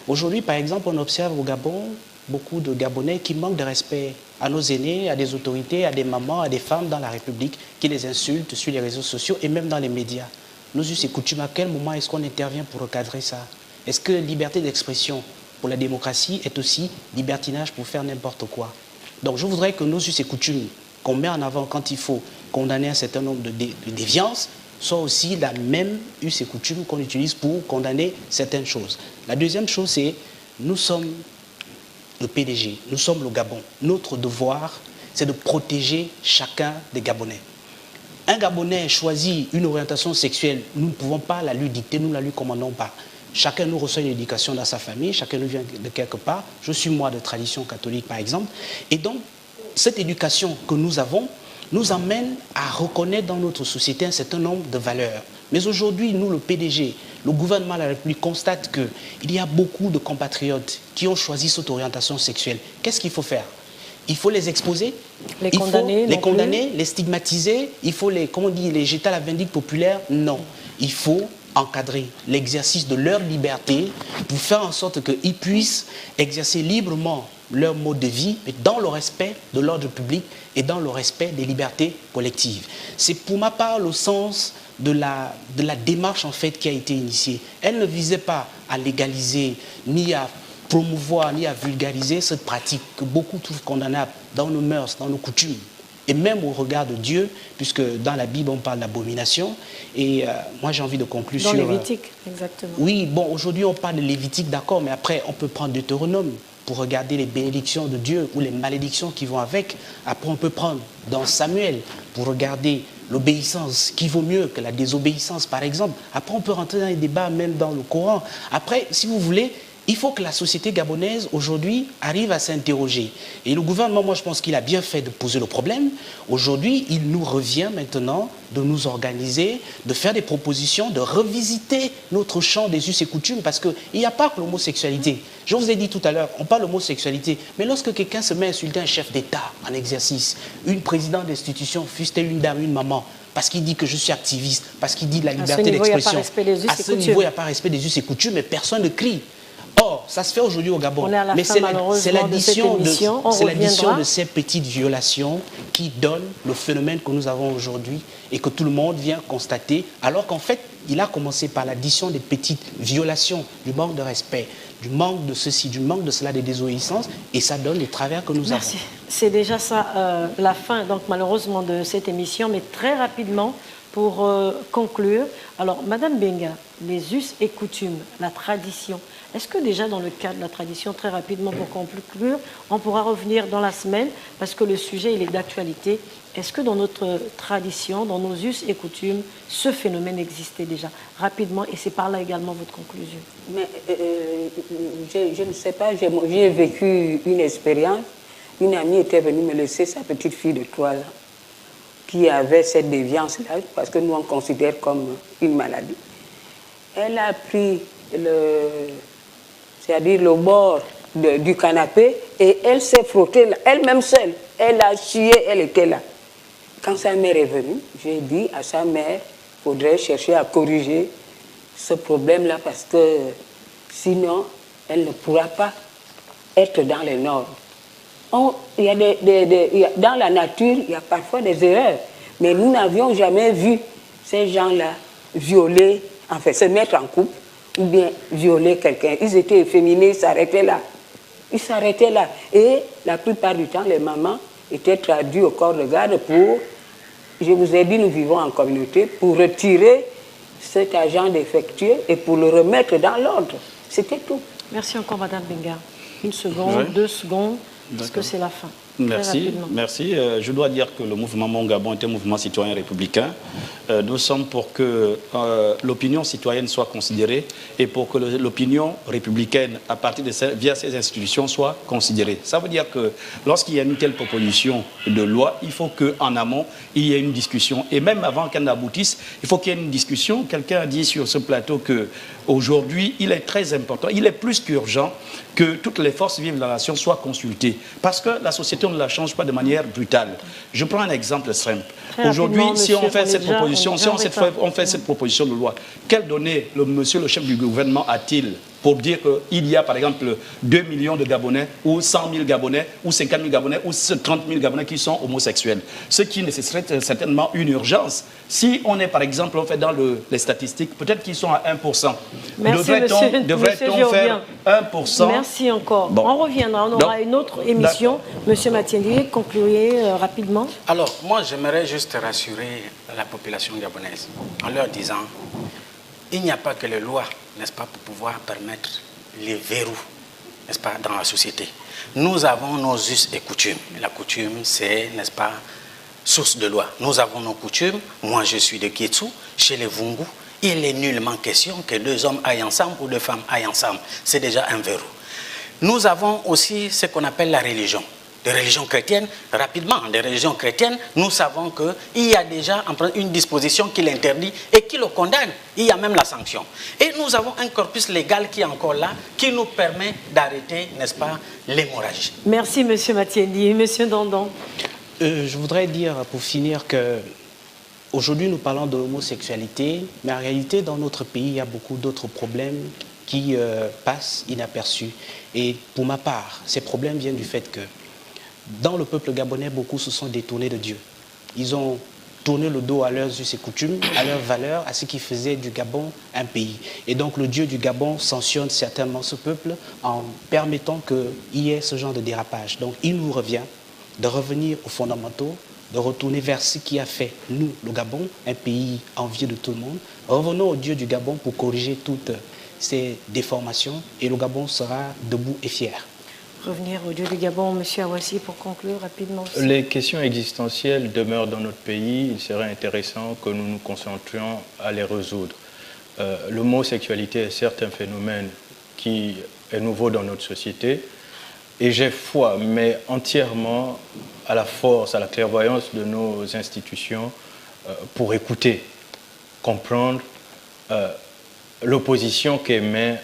Aujourd'hui, par exemple, on observe au Gabon beaucoup de Gabonais qui manquent de respect à nos aînés, à des autorités, à des mamans, à des femmes dans la République, qui les insultent sur les réseaux sociaux et même dans les médias. Nos us et coutumes, à quel moment est-ce qu'on intervient pour recadrer ça? Est-ce que liberté d'expression pour la démocratie est aussi libertinage pour faire n'importe quoi? Donc je voudrais que nos us et coutumes qu'on met en avant quand il faut condamner un certain nombre de déviances soient aussi la même us et coutumes qu'on utilise pour condamner certaines choses. La deuxième chose, c'est nous sommes le PDG, nous sommes le Gabon. Notre devoir, c'est de protéger chacun des Gabonais. Un Gabonais choisit une orientation sexuelle, nous ne pouvons pas la lui dicter, nous ne la lui commandons pas. Chacun nous reçoit une éducation dans sa famille, chacun nous vient de quelque part. Je suis moi de tradition catholique par exemple. Et donc, cette éducation que nous avons nous amène à reconnaître dans notre société un certain nombre de valeurs. Mais aujourd'hui, nous, le PDG, le gouvernement de la République constate qu'il y a beaucoup de compatriotes qui ont choisi cette orientation sexuelle. Qu'est-ce qu'il faut faire? Il faut les exposer, les condamner, les stigmatiser, il faut les jeter à la vindicte populaire? Non. Il faut encadrer l'exercice de leur liberté pour faire en sorte qu'ils puissent exercer librement leur mode de vie, mais dans le respect de l'ordre public et dans le respect des libertés collectives. C'est pour ma part le sens de la démarche en fait qui a été initiée. Elle ne visait pas à légaliser, ni à promouvoir, ni à vulgariser cette pratique que beaucoup trouvent condamnable dans nos mœurs, dans nos coutumes, et même au regard de Dieu, puisque dans la Bible on parle d'abomination. Et moi j'ai envie de conclure dans sur... Lévitique, exactement. Oui, bon, aujourd'hui on parle de Lévitique, d'accord, mais après on peut prendre Deutéronome pour regarder les bénédictions de Dieu ou les malédictions qui vont avec. Après on peut prendre dans Samuel pour regarder l'obéissance qui vaut mieux que la désobéissance par exemple. Après on peut rentrer dans les débats même dans le Coran. Après, si vous voulez, il faut que la société gabonaise aujourd'hui arrive à s'interroger. Et le gouvernement, moi je pense qu'il a bien fait de poser le problème. Aujourd'hui, il nous revient maintenant de nous organiser, de faire des propositions, de revisiter notre champ des us et coutumes, parce qu'il n'y a pas que l'homosexualité. Je vous ai dit tout à l'heure, on parle d'homosexualité, mais lorsque quelqu'un se met à insulter un chef d'État en exercice, une présidente d'institution, fût-elle une dame, une maman, parce qu'il dit que je suis activiste, parce qu'il dit la liberté d'expression, à ce niveau, il n'y a pas respect des us et coutumes, mais personne ne crie. Or, ça se fait aujourd'hui au Gabon, mais c'est l'addition de ces petites violations qui donne le phénomène que nous avons aujourd'hui et que tout le monde vient constater, alors qu'en fait, il a commencé par l'addition des petites violations, du manque de respect, du manque de ceci, du manque de cela, des désobéissances, et ça donne les travers que nous avons. C'est déjà ça, la fin, donc malheureusement, de cette émission, mais très rapidement, pour conclure. Alors, Madame Benga, les us et coutumes, la tradition, est-ce que déjà dans le cadre de la tradition, très rapidement pour conclure, on pourra revenir dans la semaine, parce que le sujet il est d'actualité, est-ce que dans notre tradition, dans nos us et coutumes, ce phénomène existait déjà? Rapidement, et c'est par là également votre conclusion. Mais je ne sais pas, j'ai vécu une expérience. Une amie était venue me laisser sa petite fille de 3 ans qui avait cette déviance-là, parce que nous on considère comme une maladie. Elle a pris c'est-à-dire le bord du canapé, et elle s'est frottée elle-même seule. Elle a chié, elle était là. Quand sa mère est venue, j'ai dit à sa mère, il faudrait chercher à corriger ce problème-là parce que sinon, elle ne pourra pas être dans les normes. Dans la nature, il y a parfois des erreurs, mais nous n'avions jamais vu ces gens-là violer, enfin se mettre en couple ou bien violer quelqu'un. Ils étaient efféminés, ils s'arrêtaient là. Ils s'arrêtaient là. Et la plupart du temps, les mamans étaient traduites au corps de garde pour, je vous ai dit, nous vivons en communauté, pour retirer cet agent défectueux et pour le remettre dans l'ordre. C'était tout. Merci encore, Madame Benga. 1 seconde, 2 secondes, parce que c'est la fin. Merci, merci. Je dois dire que le mouvement Mon Gabon est un mouvement citoyen républicain. Nous sommes pour que l'opinion citoyenne soit considérée et pour que l'opinion républicaine, à partir de via ces institutions, soit considérée. Ça veut dire que lorsqu'il y a une telle proposition de loi, il faut qu'en amont, il y ait une discussion. Et même avant qu'elle n'aboutisse, il faut qu'il y ait une discussion. Quelqu'un a dit sur ce plateau qu'aujourd'hui, il est très important, il est plus qu'urgent que toutes les forces vives de la nation soient consultées. Parce que la société, on ne la change pas de manière brutale. Je prends un exemple simple. Aujourd'hui, si on fait cette proposition de loi, quelles données monsieur le chef du gouvernement a-t-il pour dire qu'il y a, par exemple, 2 millions de Gabonais, ou 100 000 Gabonais, ou 50 000 Gabonais, ou 30 000 Gabonais qui sont homosexuels? Ce qui nécessiterait certainement une urgence. Si on est, par exemple, on fait dans les statistiques, peut-être qu'ils sont à 1%. Devrait-on faire 1%? Merci encore. Bon. On reviendra, on aura une autre émission. Monsieur Matiendié, concluez rapidement. Alors, moi, j'aimerais juste rassurer la population gabonaise en leur disant, il n'y a pas que les lois, n'est-ce pas, pour pouvoir permettre les verrous, n'est-ce pas, dans la société. Nous avons nos us et coutumes. La coutume, c'est, n'est-ce pas, source de loi. Nous avons nos coutumes. Moi, je suis de Kietsu, chez les Vungu. Il est nullement question que 2 hommes aillent ensemble ou 2 femmes aillent ensemble. C'est déjà un verrou. Nous avons aussi ce qu'on appelle la religion. Des religions chrétiennes, rapidement, des religions chrétiennes, nous savons qu'il y a déjà une disposition qui l'interdit et qui le condamne. Il y a même la sanction. Et nous avons un corpus légal qui est encore là, qui nous permet d'arrêter, n'est-ce pas, l'hémorragie. Merci, Monsieur Matiendi. Monsieur Dandon. Je voudrais dire, pour finir, que aujourd'hui, nous parlons de l'homosexualité, mais en réalité, dans notre pays, il y a beaucoup d'autres problèmes qui passent inaperçus. Et pour ma part, ces problèmes viennent du fait que dans le peuple gabonais, beaucoup se sont détournés de Dieu. Ils ont tourné le dos à leurs us et coutumes, à leurs valeurs, à ce qui faisait du Gabon un pays. Et donc le Dieu du Gabon sanctionne certainement ce peuple en permettant qu'il y ait ce genre de dérapage. Donc il nous revient de revenir aux fondamentaux, de retourner vers ce qui a fait, nous, le Gabon, un pays envié de tout le monde. Revenons au Dieu du Gabon pour corriger toutes ces déformations et le Gabon sera debout et fier. Revenir au Dieu du Gabon, M. Awassi, pour conclure rapidement. Aussi. Les questions existentielles demeurent dans notre pays. Il serait intéressant que nous nous concentrions à les résoudre. L'homosexualité est certes un phénomène qui est nouveau dans notre société. Et j'ai foi, mais entièrement à la force, à la clairvoyance de nos institutions pour écouter, comprendre l'opposition qu'émet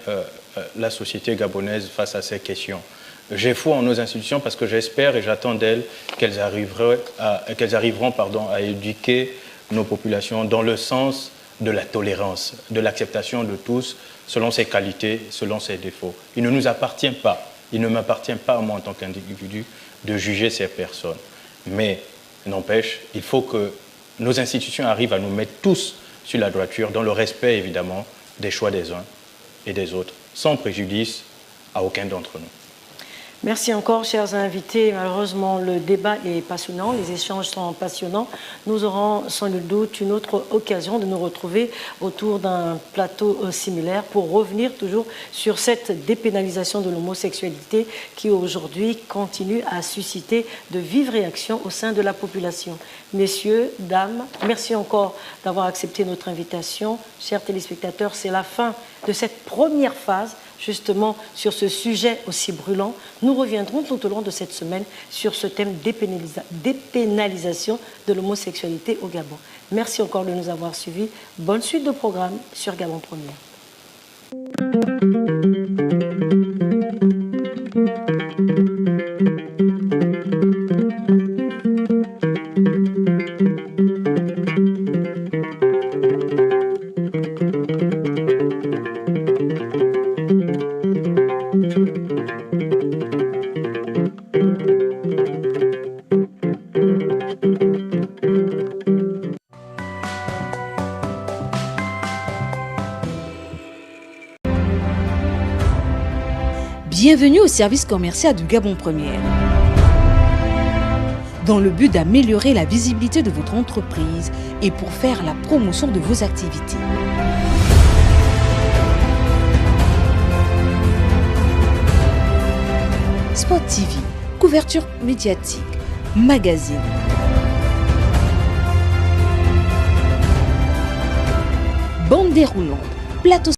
la société gabonaise face à ces questions. J'ai foi en nos institutions parce que j'espère et j'attends d'elles qu'elles arriveront à éduquer nos populations dans le sens de la tolérance, de l'acceptation de tous selon ses qualités, selon ses défauts. Il ne nous appartient pas, il ne m'appartient pas à moi en tant qu'individu de juger ces personnes. Mais n'empêche, il faut que nos institutions arrivent à nous mettre tous sur la droiture dans le respect évidemment des choix des uns et des autres, sans préjudice à aucun d'entre nous. Merci encore, chers invités. Malheureusement, le débat est passionnant, les échanges sont passionnants. Nous aurons sans nul doute une autre occasion de nous retrouver autour d'un plateau similaire pour revenir toujours sur cette dépénalisation de l'homosexualité qui aujourd'hui continue à susciter de vives réactions au sein de la population. Messieurs, dames, merci encore d'avoir accepté notre invitation. Chers téléspectateurs, c'est la fin de cette première phase justement sur ce sujet aussi brûlant. Nous reviendrons tout au long de cette semaine sur ce thème dépénalisation de l'homosexualité au Gabon. Merci encore de nous avoir suivis. Bonne suite de programme sur Gabon Première. Bienvenue au service commercial du Gabon Première. Dans le but d'améliorer la visibilité de votre entreprise et pour faire la promotion de vos activités. Spot TV, couverture médiatique, magazine. Bande déroulante, plateau